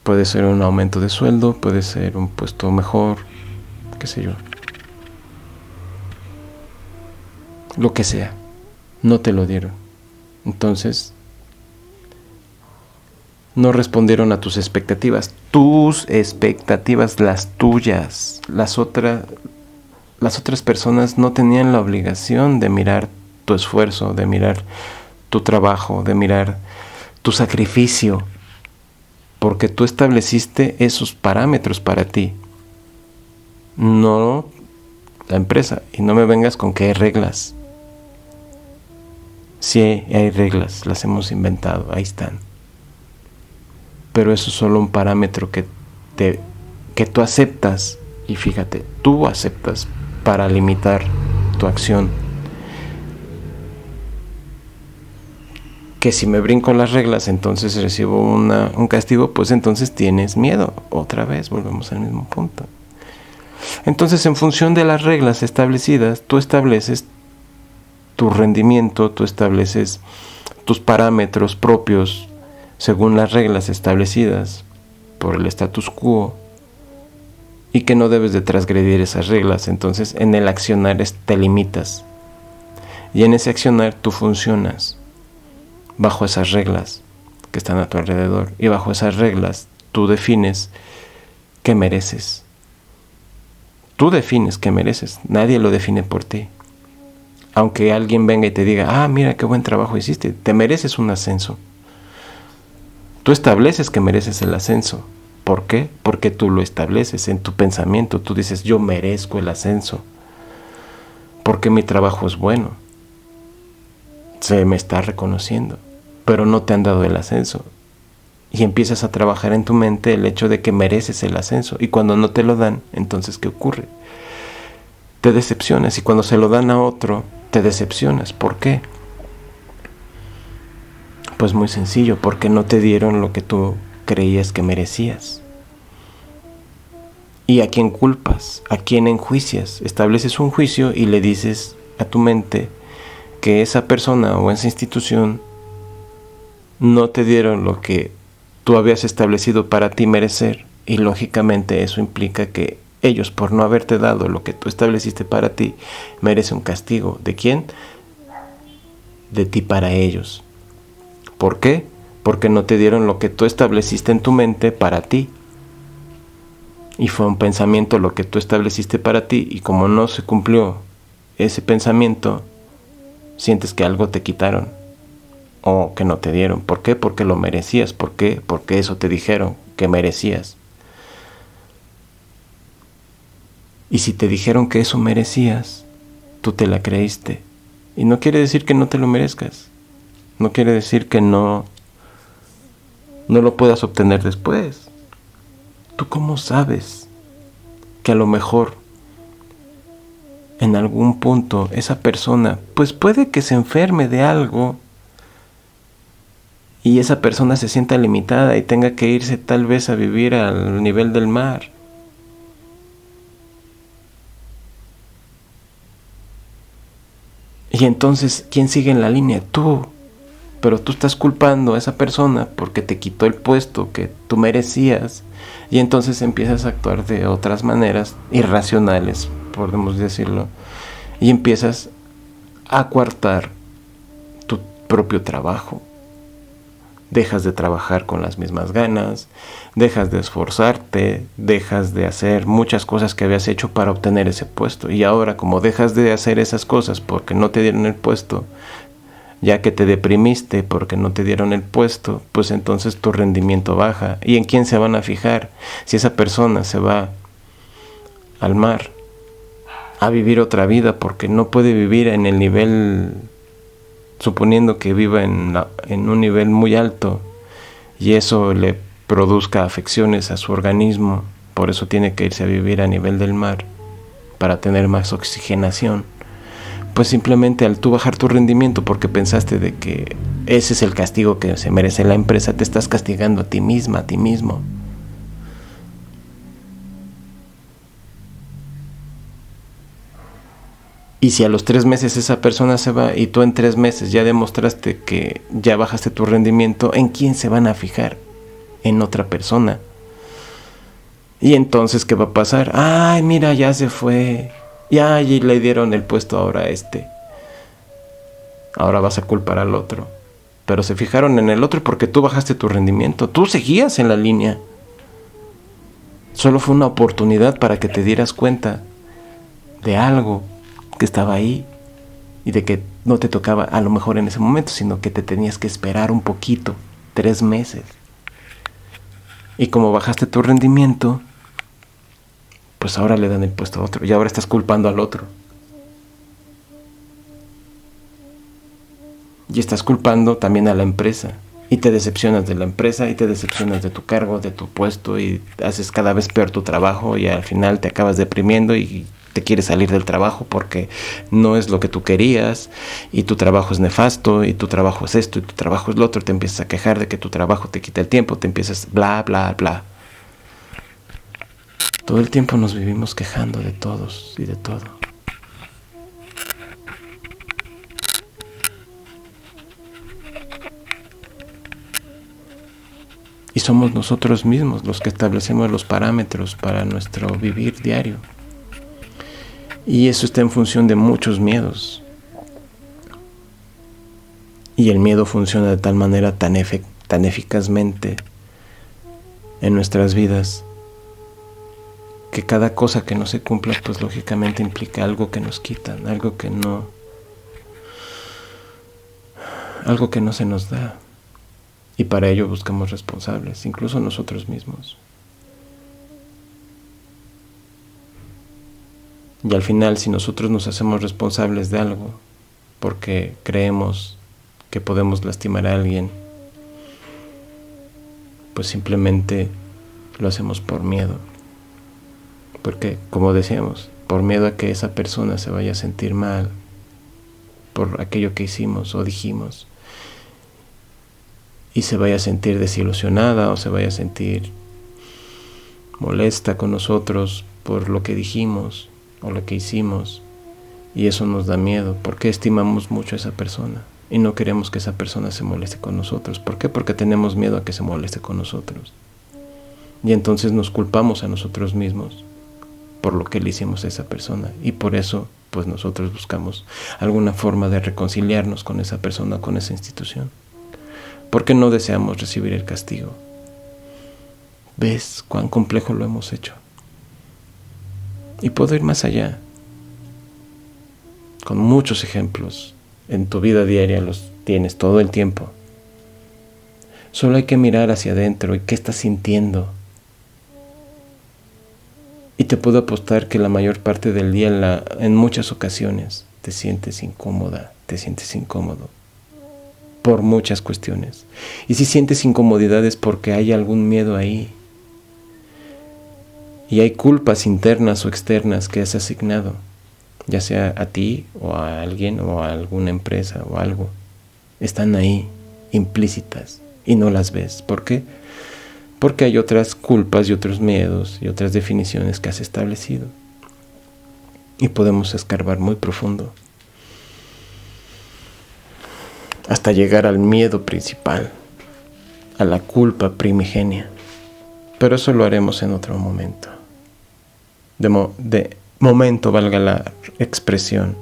Puede ser un aumento de sueldo, puede ser un puesto mejor, qué sé yo. Lo que sea, no te lo dieron. Entonces, no respondieron a tus expectativas, las tuyas. Las otras personas no tenían la obligación de mirar tu esfuerzo, de mirar tu trabajo, de mirar tu sacrificio, porque tú estableciste esos parámetros para ti, no la empresa. Y no me vengas con que hay reglas. Sí, hay reglas, las hemos inventado, ahí están. Pero eso es solo un parámetro que tú aceptas, y fíjate, tú aceptas para limitar tu acción. Que si me brinco las reglas, entonces recibo un castigo, pues entonces tienes miedo. Otra vez, volvemos al mismo punto. Entonces, en función de las reglas establecidas, tú estableces tu rendimiento, tú estableces tus parámetros propios según las reglas establecidas por el status quo, y que no debes de transgredir esas reglas. Entonces, en el accionar te limitas, y en ese accionar tú funcionas bajo esas reglas que están a tu alrededor, y bajo esas reglas tú defines qué mereces. Tú defines qué mereces, nadie lo define por ti. Aunque alguien venga y te diga, mira qué buen trabajo hiciste, te mereces un ascenso. Tú estableces que mereces el ascenso. ¿Por qué? Porque tú lo estableces en tu pensamiento. Tú dices, yo merezco el ascenso, porque mi trabajo es bueno, se me está reconociendo, pero no te han dado el ascenso. Y empiezas a trabajar en tu mente el hecho de que mereces el ascenso. Y cuando no te lo dan, entonces ¿qué ocurre? Te decepcionas, y cuando se lo dan a otro, te decepcionas. ¿Por qué? Pues muy sencillo, porque no te dieron lo que tú creías que merecías. ¿Y a quién culpas? ¿A quién enjuicias? Estableces un juicio y le dices a tu mente que esa persona o esa institución no te dieron lo que tú habías establecido para ti merecer, y lógicamente eso implica que ellos, por no haberte dado lo que tú estableciste para ti, merecen un castigo. ¿De quién? De ti para ellos. ¿Por qué? Porque no te dieron lo que tú estableciste en tu mente para ti. Y fue un pensamiento lo que tú estableciste para ti, y como no se cumplió ese pensamiento, sientes que algo te quitaron o que no te dieron. ¿Por qué? Porque lo merecías. ¿Por qué? Porque eso te dijeron que merecías. Y si te dijeron que eso merecías, tú te la creíste. Y no quiere decir que no te lo merezcas. No quiere decir que no lo puedas obtener después. ¿Tú cómo sabes que a lo mejor en algún punto esa persona, pues puede que se enferme de algo, y esa persona se sienta limitada y tenga que irse tal vez a vivir al nivel del mar? Y entonces, ¿quién sigue en la línea? Tú. Pero tú estás culpando a esa persona porque te quitó el puesto que tú merecías, y entonces empiezas a actuar de otras maneras irracionales, podemos decirlo, y empiezas a coartar tu propio trabajo. Dejas de trabajar con las mismas ganas, dejas de esforzarte, dejas de hacer muchas cosas que habías hecho para obtener ese puesto. Y ahora, como dejas de hacer esas cosas porque no te dieron el puesto, ya que te deprimiste porque no te dieron el puesto, pues entonces tu rendimiento baja. ¿Y en quién se van a fijar? Si esa persona se va al mar a vivir otra vida porque no puede vivir en el nivel, suponiendo que viva en un nivel muy alto, y eso le produzca afecciones a su organismo, por eso tiene que irse a vivir a nivel del mar para tener más oxigenación. pues simplemente al tú bajar tu rendimiento porque pensaste de que ese es el castigo que se merece la empresa, te estás castigando a ti misma, a ti mismo. Y si a los 3 meses esa persona se va y tú en 3 meses ya demostraste que ya bajaste tu rendimiento, ¿en quién se van a fijar? En otra persona. Y entonces, ¿qué va a pasar? Ay, mira, ya se fue. Ya le dieron el puesto ahora a este. Ahora vas a culpar al otro. Pero se fijaron en el otro porque tú bajaste tu rendimiento. Tú seguías en la línea. Solo fue una oportunidad para que te dieras cuenta de algo que estaba ahí y de que no te tocaba a lo mejor en ese momento, sino que te tenías que esperar un poquito, 3 meses. Y como bajaste tu rendimiento, pues ahora le dan el puesto a otro y ahora estás culpando al otro. Y estás culpando también a la empresa. Y te decepcionas de la empresa y te decepcionas de tu cargo, de tu puesto y haces cada vez peor tu trabajo y al final te acabas deprimiendo y te quieres salir del trabajo porque no es lo que tú querías y tu trabajo es nefasto y tu trabajo es esto y tu trabajo es lo otro. Te empiezas a quejar de que tu trabajo te quita el tiempo, te empiezas bla, bla, bla. Todo el tiempo nos vivimos quejando de todos y de todo. Y somos nosotros mismos los que establecemos los parámetros para nuestro vivir diario. Y eso está en función de muchos miedos. Y el miedo funciona de tal manera tan eficazmente en nuestras vidas que cada cosa que no se cumpla pues lógicamente implica algo que nos quitan, algo que no se nos da. Y para ello buscamos responsables, incluso nosotros mismos. Y al final, si nosotros nos hacemos responsables de algo, porque creemos que podemos lastimar a alguien, pues simplemente lo hacemos por miedo. Porque, como decíamos, por miedo a que esa persona se vaya a sentir mal por aquello que hicimos o dijimos. Y se vaya a sentir desilusionada o se vaya a sentir molesta con nosotros por lo que dijimos o lo que hicimos. Y eso nos da miedo porque estimamos mucho a esa persona y no queremos que esa persona se moleste con nosotros. ¿Por qué? Porque tenemos miedo a que se moleste con nosotros. Y entonces nos culpamos a nosotros mismos por lo que le hicimos a esa persona. Y por eso pues nosotros buscamos alguna forma de reconciliarnos con esa persona, con esa institución. Porque no deseamos recibir el castigo. ¿Ves cuán complejo lo hemos hecho? Y puedo ir más allá. Con muchos ejemplos. En tu vida diaria los tienes todo el tiempo. Solo hay que mirar hacia adentro y qué estás sintiendo. Y te puedo apostar que la mayor parte del día, en muchas ocasiones, te sientes incómoda, te sientes incómodo. Por muchas cuestiones. Y si sientes incomodidad es porque hay algún miedo ahí. Y hay culpas internas o externas que has asignado, ya sea a ti o a alguien o a alguna empresa o algo. Están ahí, implícitas, y no las ves. ¿Por qué? Porque hay otras culpas y otros miedos y otras definiciones que has establecido. Y podemos escarbar muy profundo hasta llegar al miedo principal, a la culpa primigenia. Pero eso lo haremos en otro momento. De momento, valga la expresión.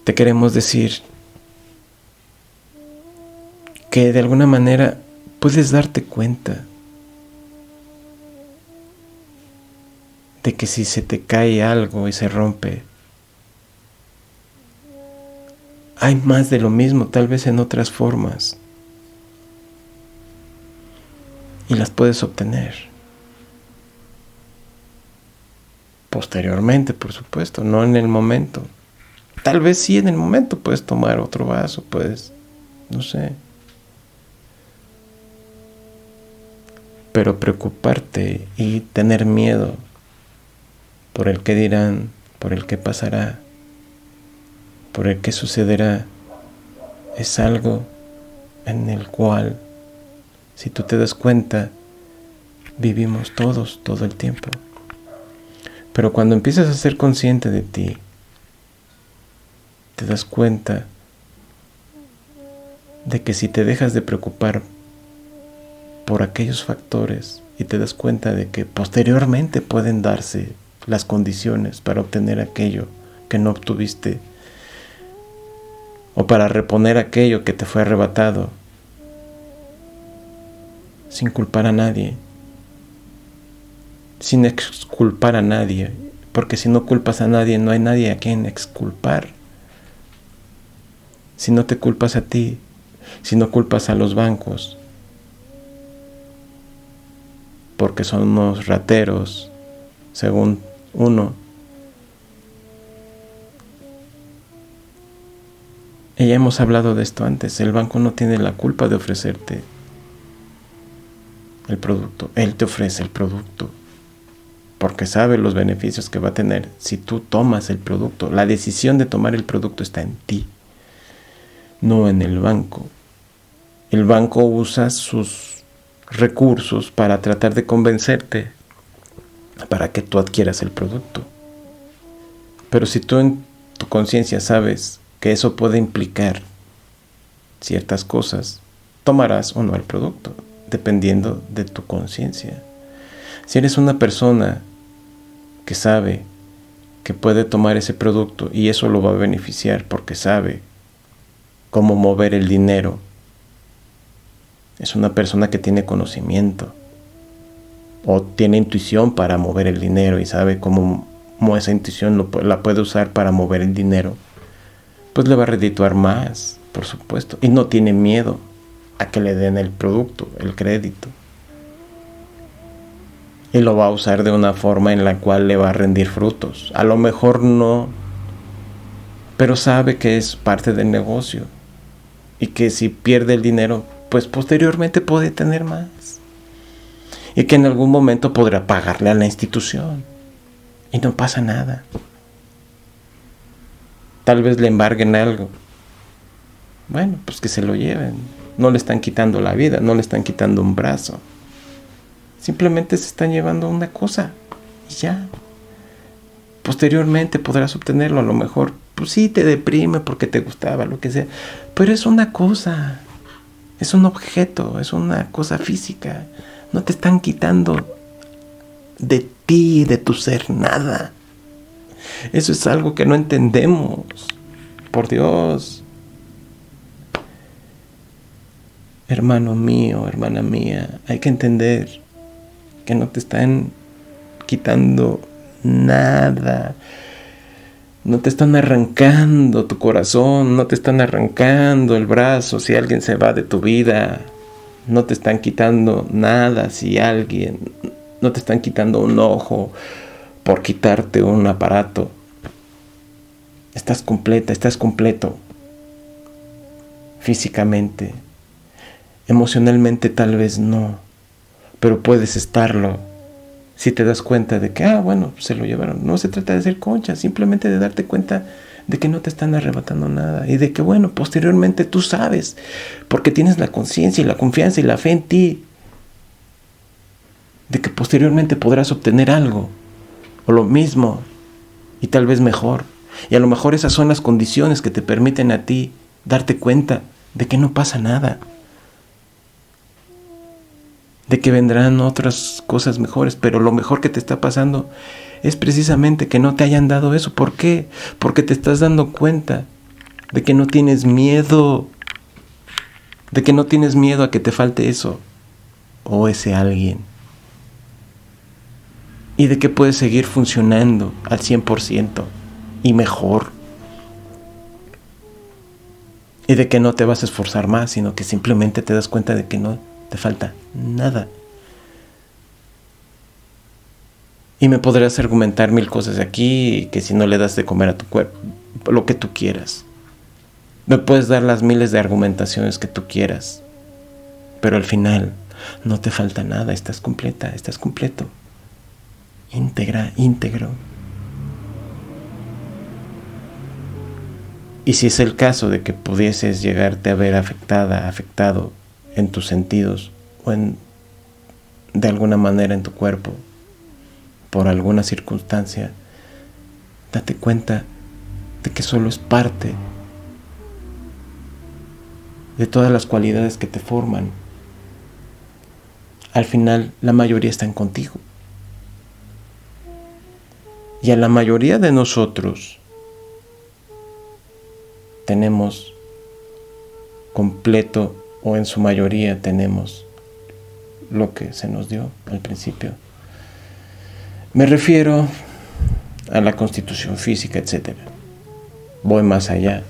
Te queremos decir que de alguna manera puedes darte cuenta de que si se te cae algo y se rompe, hay más de lo mismo, tal vez en otras formas. Y las puedes obtener. Posteriormente, por supuesto, no en el momento. Tal vez sí en el momento puedes tomar otro vaso, puedes, no sé. Pero preocuparte y tener miedo por el que dirán, por el que pasará, por el que sucederá, es algo en el cual, si tú te das cuenta, vivimos todos, todo el tiempo. Pero cuando empiezas a ser consciente de ti, te das cuenta de que si te dejas de preocupar por aquellos factores y te das cuenta de que posteriormente pueden darse las condiciones para obtener aquello que no obtuviste o para reponer aquello que te fue arrebatado, sin culpar a nadie, sin exculpar a nadie, porque si no culpas a nadie, no hay nadie a quien exculpar. Si no te culpas a ti, si no culpas a los bancos, porque son unos rateros, según uno, y ya hemos hablado de esto antes, el banco no tiene la culpa de ofrecerte el producto, él te ofrece el producto, porque sabe los beneficios que va a tener si tú tomas el producto. La decisión de tomar el producto está en ti, no en el banco. El banco usa sus recursos para tratar de convencerte para que tú adquieras el producto. Pero si tú en tu conciencia sabes que eso puede implicar ciertas cosas, tomarás o no el producto, dependiendo de tu conciencia. Si eres una persona que sabe que puede tomar ese producto y eso lo va a beneficiar porque sabe cómo mover el dinero, es una persona que tiene conocimiento o tiene intuición para mover el dinero y sabe cómo esa intuición la puede usar para mover el dinero, pues le va a redituar más, por supuesto, y no tiene miedo a que le den el producto, el crédito, y lo va a usar de una forma en la cual le va a rendir frutos. A lo mejor no, pero sabe que es parte del negocio y que si pierde el dinero, pues posteriormente puede tener más y que en algún momento podrá pagarle a la institución y no pasa nada. Tal vez le embarguen algo. Bueno, pues que se lo lleven. No le están quitando la vida, no le están quitando un brazo. Simplemente se están llevando una cosa y ya. Posteriormente podrás obtenerlo. A lo mejor, pues sí, te deprime porque te gustaba, lo que sea. Pero es una cosa. Es un objeto, es una cosa física. No te están quitando de ti, de tu ser, nada. Eso es algo que no entendemos. Por Dios. Hermano mío, hermana mía, hay que entender que no te están quitando nada. No te están arrancando tu corazón, no te están arrancando el brazo si alguien se va de tu vida. No te están quitando nada si alguien, no te están quitando un ojo por quitarte un aparato. Estás completa, estás completo. Físicamente, emocionalmente tal vez no, pero puedes estarlo. Si te das cuenta de que, bueno, se lo llevaron. No se trata de hacer concha, simplemente de darte cuenta de que no te están arrebatando nada. Y de que, bueno, posteriormente tú sabes, porque tienes la conciencia y la confianza y la fe en ti, de que posteriormente podrás obtener algo, o lo mismo, y tal vez mejor. Y a lo mejor esas son las condiciones que te permiten a ti darte cuenta de que no pasa nada. De que vendrán otras cosas mejores, pero lo mejor que te está pasando es precisamente que no te hayan dado eso. ¿Por qué? Porque te estás dando cuenta de que no tienes miedo, de que no tienes miedo a que te falte eso o ese alguien, y de que puedes seguir funcionando al 100% y mejor, y de que no te vas a esforzar más, sino que simplemente te das cuenta de que no te falta nada. Y me podrás argumentar mil cosas aquí, que si no le das de comer a tu cuerpo, lo que tú quieras. Me puedes dar las miles de argumentaciones que tú quieras, pero al final no te falta nada, estás completa, estás completo, íntegra, íntegro. Y si es el caso de que pudieses llegarte a ver afectado en tus sentidos o de alguna manera en tu cuerpo por alguna circunstancia, date cuenta de que solo es parte de todas las cualidades que te forman. Al final, la mayoría están contigo. Y a la mayoría de nosotros tenemos completo, o en su mayoría tenemos lo que se nos dio al principio. Me refiero a la constitución física, etc. Voy más allá.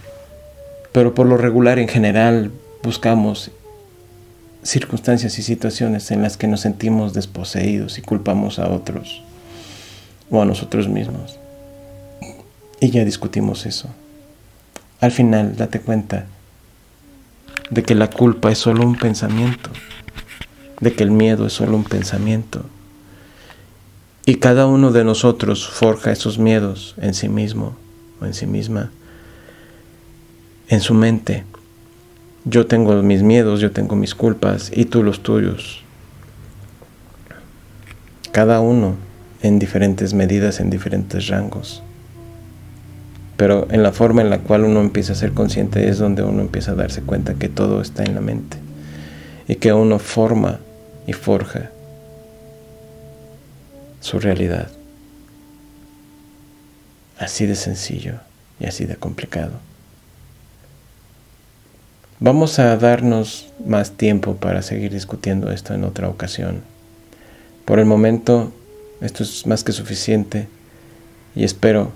Pero por lo regular, en general, buscamos circunstancias y situaciones en las que nos sentimos desposeídos y culpamos a otros o a nosotros mismos. Y ya discutimos eso. Al final, date cuenta de que la culpa es solo un pensamiento, de que el miedo es solo un pensamiento. Y cada uno de nosotros forja esos miedos en sí mismo o en sí misma, en su mente. Yo tengo mis miedos, yo tengo mis culpas y tú los tuyos. Cada uno en diferentes medidas, en diferentes rangos. Pero en la forma en la cual uno empieza a ser consciente es donde uno empieza a darse cuenta que todo está en la mente y que uno forma y forja su realidad. Así de sencillo y así de complicado. Vamos a darnos más tiempo para seguir discutiendo esto en otra ocasión. Por el momento, esto es más que suficiente y espero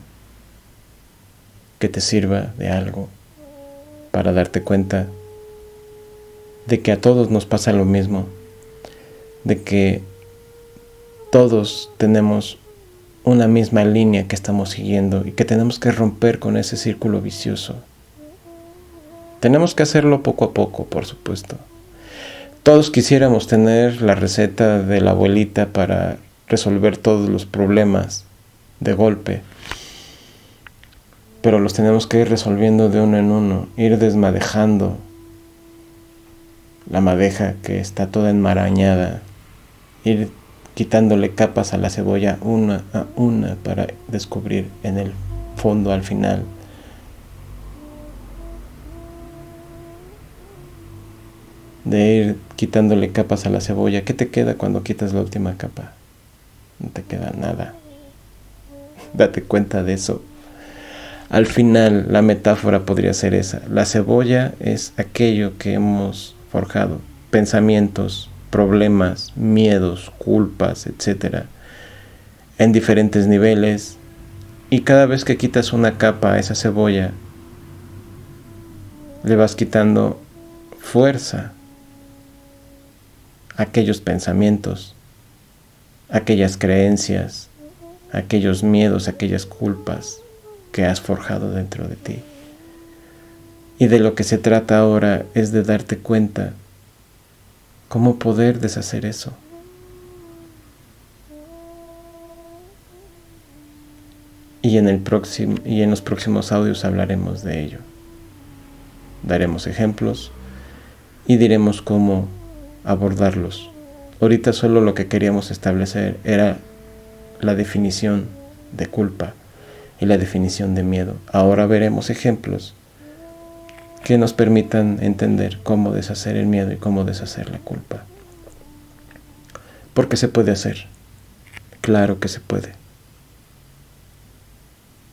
que te sirva de algo para darte cuenta de que a todos nos pasa lo mismo, de que todos tenemos una misma línea que estamos siguiendo y que tenemos que romper con ese círculo vicioso. Tenemos que hacerlo poco a poco, por supuesto. Todos quisiéramos tener la receta de la abuelita para resolver todos los problemas de golpe, pero los tenemos que ir resolviendo de uno en uno, ir desmadejando la madeja que está toda enmarañada, ir quitándole capas a la cebolla una a una para descubrir en el fondo al final de ir quitándole capas a la cebolla. ¿Qué te queda cuando quitas la última capa? No te queda nada. Date cuenta de eso. Al final, la metáfora podría ser esa. La cebolla es aquello que hemos forjado. Pensamientos, problemas, miedos, culpas, etc. En diferentes niveles. Y cada vez que quitas una capa a esa cebolla, le vas quitando fuerza a aquellos pensamientos, aquellas creencias, aquellos miedos, aquellas culpas que has forjado dentro de ti. Y de lo que se trata ahora es de darte cuenta cómo poder deshacer eso. Y en los próximos audios hablaremos de ello. Daremos ejemplos y diremos cómo abordarlos. Ahorita solo lo que queríamos establecer era la definición de culpa y la definición de miedo. Ahora veremos ejemplos que nos permitan entender cómo deshacer el miedo y cómo deshacer la culpa. Porque se puede hacer. Claro que se puede.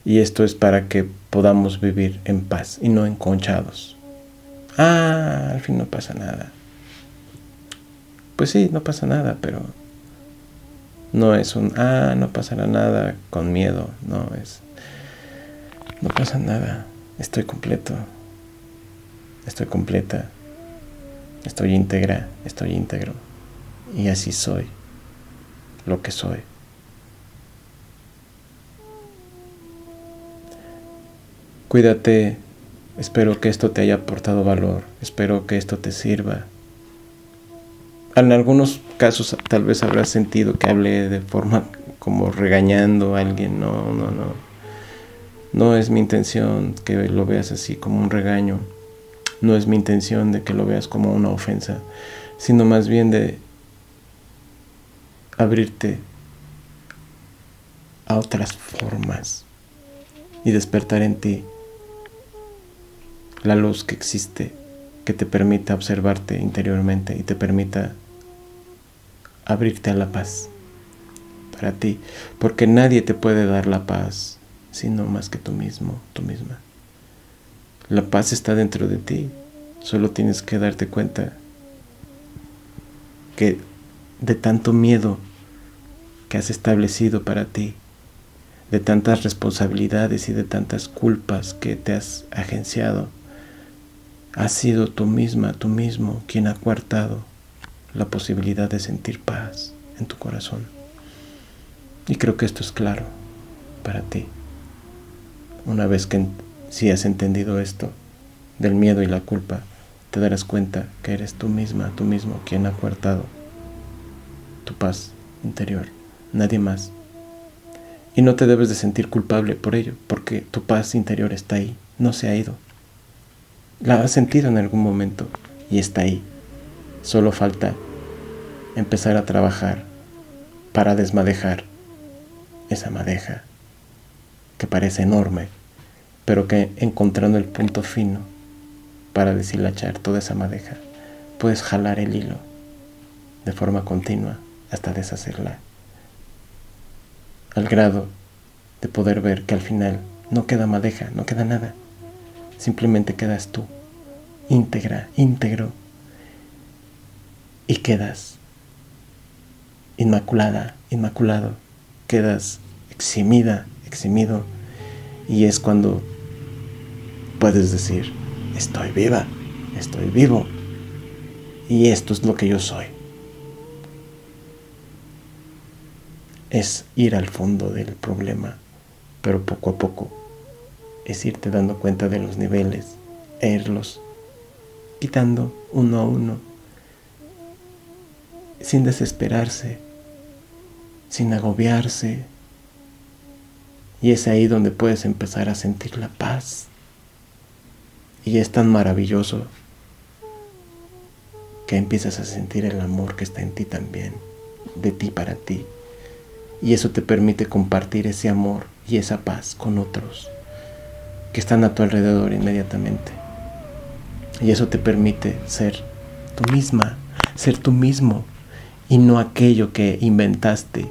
Y esto es para que podamos vivir en paz y no enconchados. Al fin no pasa nada. Pues sí, no pasa nada, pero no es no pasará nada con miedo. No pasa nada. Estoy completo. Estoy completa. Estoy íntegra. Estoy íntegro. Y así soy lo que soy. Cuídate. Espero que esto te haya aportado valor. Espero que esto te sirva. En algunos casos tal vez habrás sentido que hablé de forma como regañando a alguien. No. No es mi intención que lo veas así como un regaño. No es mi intención de que lo veas como una ofensa, sino más bien de abrirte a otras formas y despertar en ti la luz que existe, que te permita observarte interiormente y te permita abrirte a la paz para ti, porque nadie te puede dar la paz sino más que tú mismo, tú misma. La paz está dentro de ti, solo tienes que darte cuenta que de tanto miedo que has establecido para ti, de tantas responsabilidades y de tantas culpas que te has agenciado, has sido tú misma, tú mismo quien ha coartado la posibilidad de sentir paz en tu corazón. Y creo que esto es claro para ti. Una vez que si has entendido esto del miedo y la culpa, te darás cuenta que eres tú misma, tú mismo quien ha coartado tu paz interior, nadie más. Y no te debes de sentir culpable por ello, porque tu paz interior está ahí, no se ha ido. La has sentido en algún momento y está ahí. Solo falta empezar a trabajar para desmadejar esa madeja que parece enorme, pero que encontrando el punto fino para deshilachar toda esa madeja, puedes jalar el hilo de forma continua hasta deshacerla, al grado de poder ver que al final no queda madeja, no queda nada, simplemente quedas tú, íntegra, íntegro, y quedas inmaculada, inmaculado, quedas eximida, eximido, y es cuando puedes decir, estoy viva, estoy vivo, y esto es lo que yo soy. Es ir al fondo del problema, pero poco a poco es irte dando cuenta de los niveles e irlos quitando uno a uno, sin desesperarse, sin agobiarse. Y es ahí donde puedes empezar a sentir la paz. Y es tan maravilloso que empiezas a sentir el amor que está en ti también, de ti para ti. Y eso te permite compartir ese amor y esa paz con otros que están a tu alrededor inmediatamente. Y eso te permite ser tú misma, ser tú mismo, y no aquello que inventaste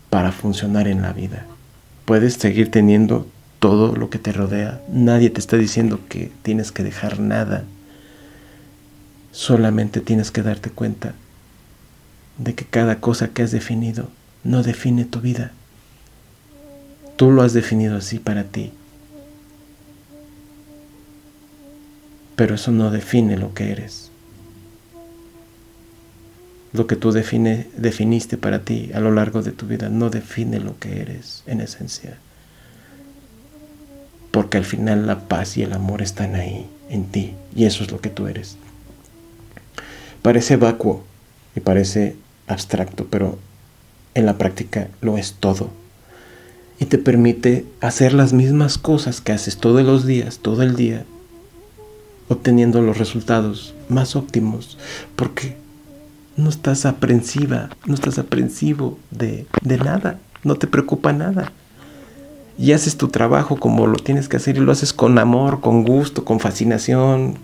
para funcionar en la vida. Puedes seguir teniendo todo lo que te rodea. Nadie te está diciendo que tienes que dejar nada. Solamente tienes que darte cuenta de que cada cosa que has definido no define tu vida. Tú lo has definido así para ti. Pero eso no define lo que eres. Lo que tú definiste para ti a lo largo de tu vida no define lo que eres en esencia. Porque al final la paz y el amor están ahí, en ti, y eso es lo que tú eres. Parece vacuo y parece abstracto, pero en la práctica lo es todo. Y te permite hacer las mismas cosas que haces todos los días, todo el día, obteniendo los resultados más óptimos, porque no estás aprensiva, no estás aprensivo de nada, no te preocupa nada. Y haces tu trabajo como lo tienes que hacer y lo haces con amor, con gusto, con fascinación.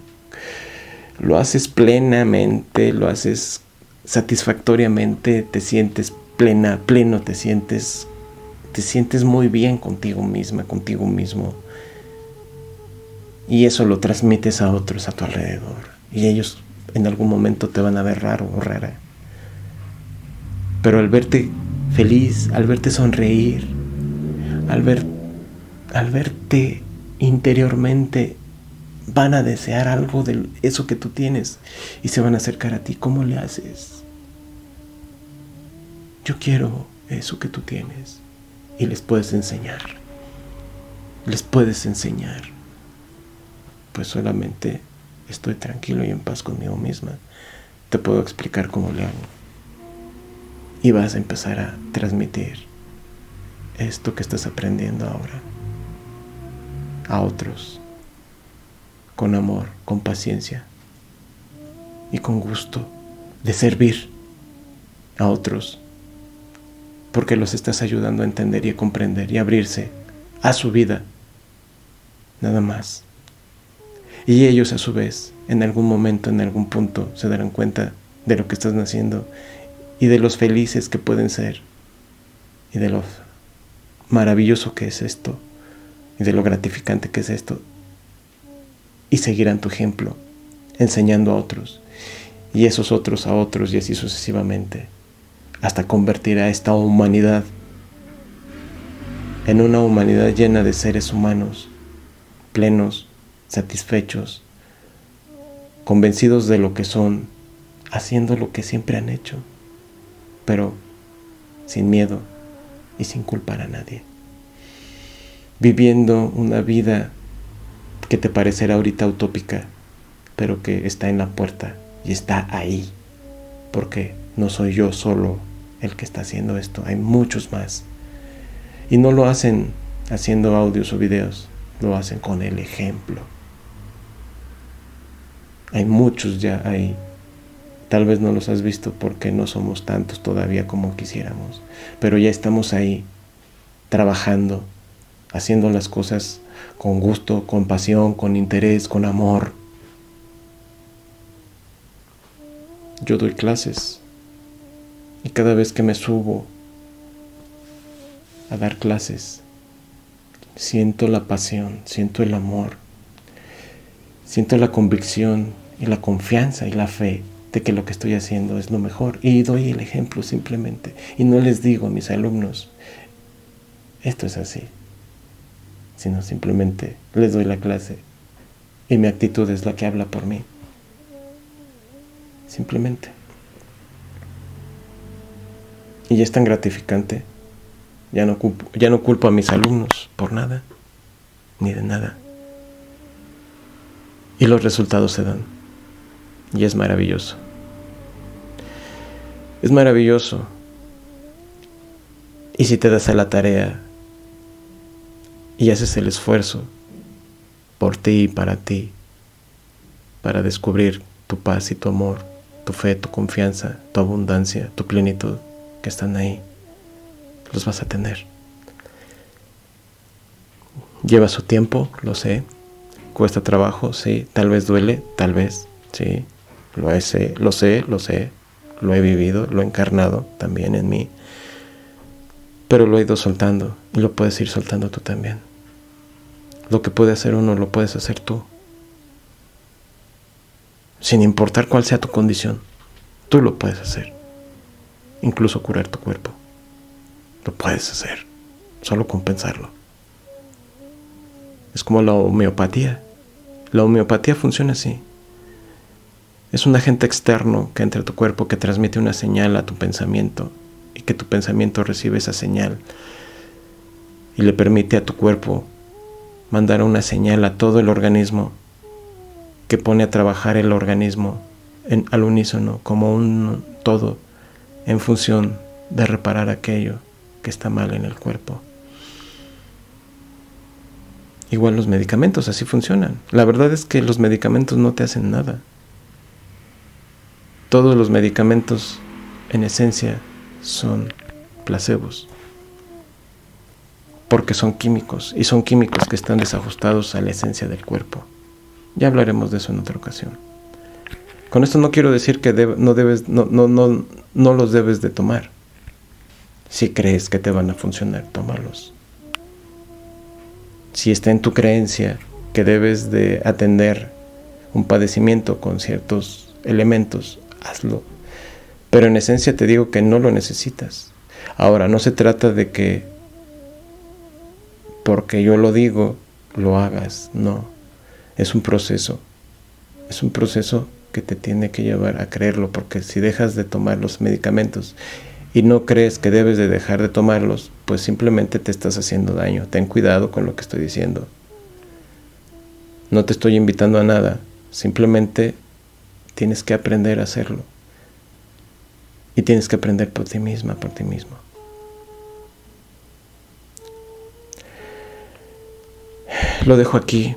Lo haces plenamente, lo haces satisfactoriamente, te sientes pleno, te sientes muy bien contigo misma, contigo mismo. Y eso lo transmites a otros a tu alrededor. Y ellos en algún momento te van a ver raro o rara. Pero al verte feliz, al verte sonreír, al verte interiormente, van a desear algo de eso que tú tienes y se van a acercar a ti. ¿Cómo le haces? Yo quiero eso que tú tienes. Y les puedes enseñar. Les puedes enseñar. Pues solamente estoy tranquilo y en paz conmigo misma. Te puedo explicar cómo le hago. Y vas a empezar a transmitir esto que estás aprendiendo ahora a otros, con amor, con paciencia y con gusto de servir a otros, porque los estás ayudando a entender y a comprender y a abrirse a su vida, nada más. Y ellos a su vez, en algún momento, en algún punto, se darán cuenta de lo que estás haciendo y de los felices que pueden ser y de lo maravilloso que es esto y de lo gratificante que es esto, y seguirán tu ejemplo enseñando a otros y esos otros a otros y así sucesivamente, hasta convertir a esta humanidad en una humanidad llena de seres humanos plenos, satisfechos, convencidos de lo que son, haciendo lo que siempre han hecho, pero sin miedo y sin culpar a nadie, viviendo una vida que te parecerá ahorita utópica, pero que está en la puerta y está ahí, porque no soy yo solo el que está haciendo esto, hay muchos más, y no lo hacen haciendo audios o videos, lo hacen con el ejemplo. Hay muchos ya ahí, tal vez no los has visto porque no somos tantos todavía como quisiéramos, pero ya estamos ahí, trabajando, haciendo las cosas con gusto, con pasión, con interés, con amor. Yo doy clases y cada vez que me subo a dar clases, siento la pasión, siento el amor, siento la convicción y la confianza y la fe de que lo que estoy haciendo es lo mejor, y doy el ejemplo simplemente, y no les digo a mis alumnos esto es así, sino simplemente les doy la clase y mi actitud es la que habla por mí, simplemente. Y es tan gratificante. Ya no culpo a mis alumnos por nada, ni de nada. Y los resultados se dan. Y es maravilloso. Es maravilloso. Y si te das a la tarea y haces el esfuerzo por ti y para ti, para descubrir tu paz y tu amor, tu fe, tu confianza, tu abundancia, tu plenitud, que están ahí, los vas a tener. Lleva su tiempo, lo sé. Cuesta trabajo, sí. Tal vez duele, tal vez, sí. Lo sé. Lo he vivido, lo he encarnado también en mí. Pero lo he ido soltando y lo puedes ir soltando tú también. Lo que puede hacer uno, lo puedes hacer tú. Sin importar cuál sea tu condición, tú lo puedes hacer. Incluso curar tu cuerpo. Lo puedes hacer, solo con pensarlo. Es como la homeopatía. La homeopatía funciona así. Es un agente externo que entra a tu cuerpo, que transmite una señal a tu pensamiento y que tu pensamiento recibe esa señal y le permite a tu cuerpo mandar una señal a todo el organismo, que pone a trabajar el organismo al unísono como un todo en función de reparar aquello que está mal en el cuerpo. Igual los medicamentos, así funcionan. La verdad es que los medicamentos no te hacen nada. Todos los medicamentos, en esencia, son placebos. Porque son químicos, y son químicos que están desajustados a la esencia del cuerpo. Ya hablaremos de eso en otra ocasión. Con esto no quiero decir que no los debes de tomar. Si crees que te van a funcionar, tómalos. Si está en tu creencia que debes de atender un padecimiento con ciertos elementos, hazlo. Pero en esencia te digo que no lo necesitas. Ahora, no se trata de que porque yo lo digo, lo hagas. No. Es un proceso. Es un proceso que te tiene que llevar a creerlo, porque si dejas de tomar los medicamentos y no crees que debes de dejar de tomarlos, pues simplemente te estás haciendo daño. Ten cuidado con lo que estoy diciendo. No te estoy invitando a nada. Simplemente tienes que aprender a hacerlo. Y tienes que aprender por ti misma, por ti mismo. lo dejo aquí.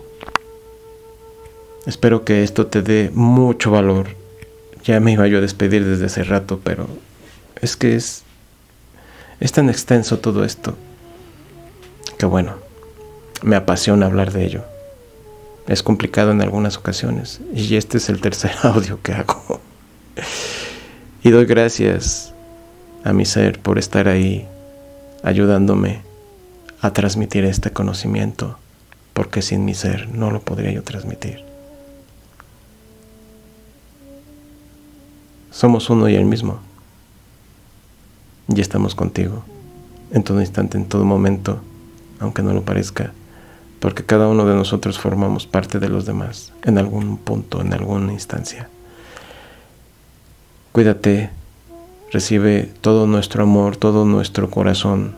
Espero que esto te dé mucho valor. Ya me iba yo a despedir desde hace rato, pero es que es tan extenso todo esto que bueno, me apasiona hablar de ello. Es complicado en algunas ocasiones y este es el tercer audio que hago. Y doy gracias a mi ser por estar ahí ayudándome a transmitir este conocimiento, porque sin mi ser no lo podría yo transmitir. Somos uno y el mismo. Y estamos contigo en todo instante, en todo momento, aunque no lo parezca, porque cada uno de nosotros formamos parte de los demás en algún punto, en alguna instancia. Cuídate, recibe todo nuestro amor, todo nuestro corazón,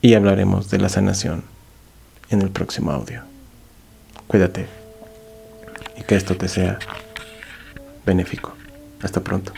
y hablaremos de la sanación en el próximo audio. Cuídate y que esto te sea benéfico. Hasta pronto.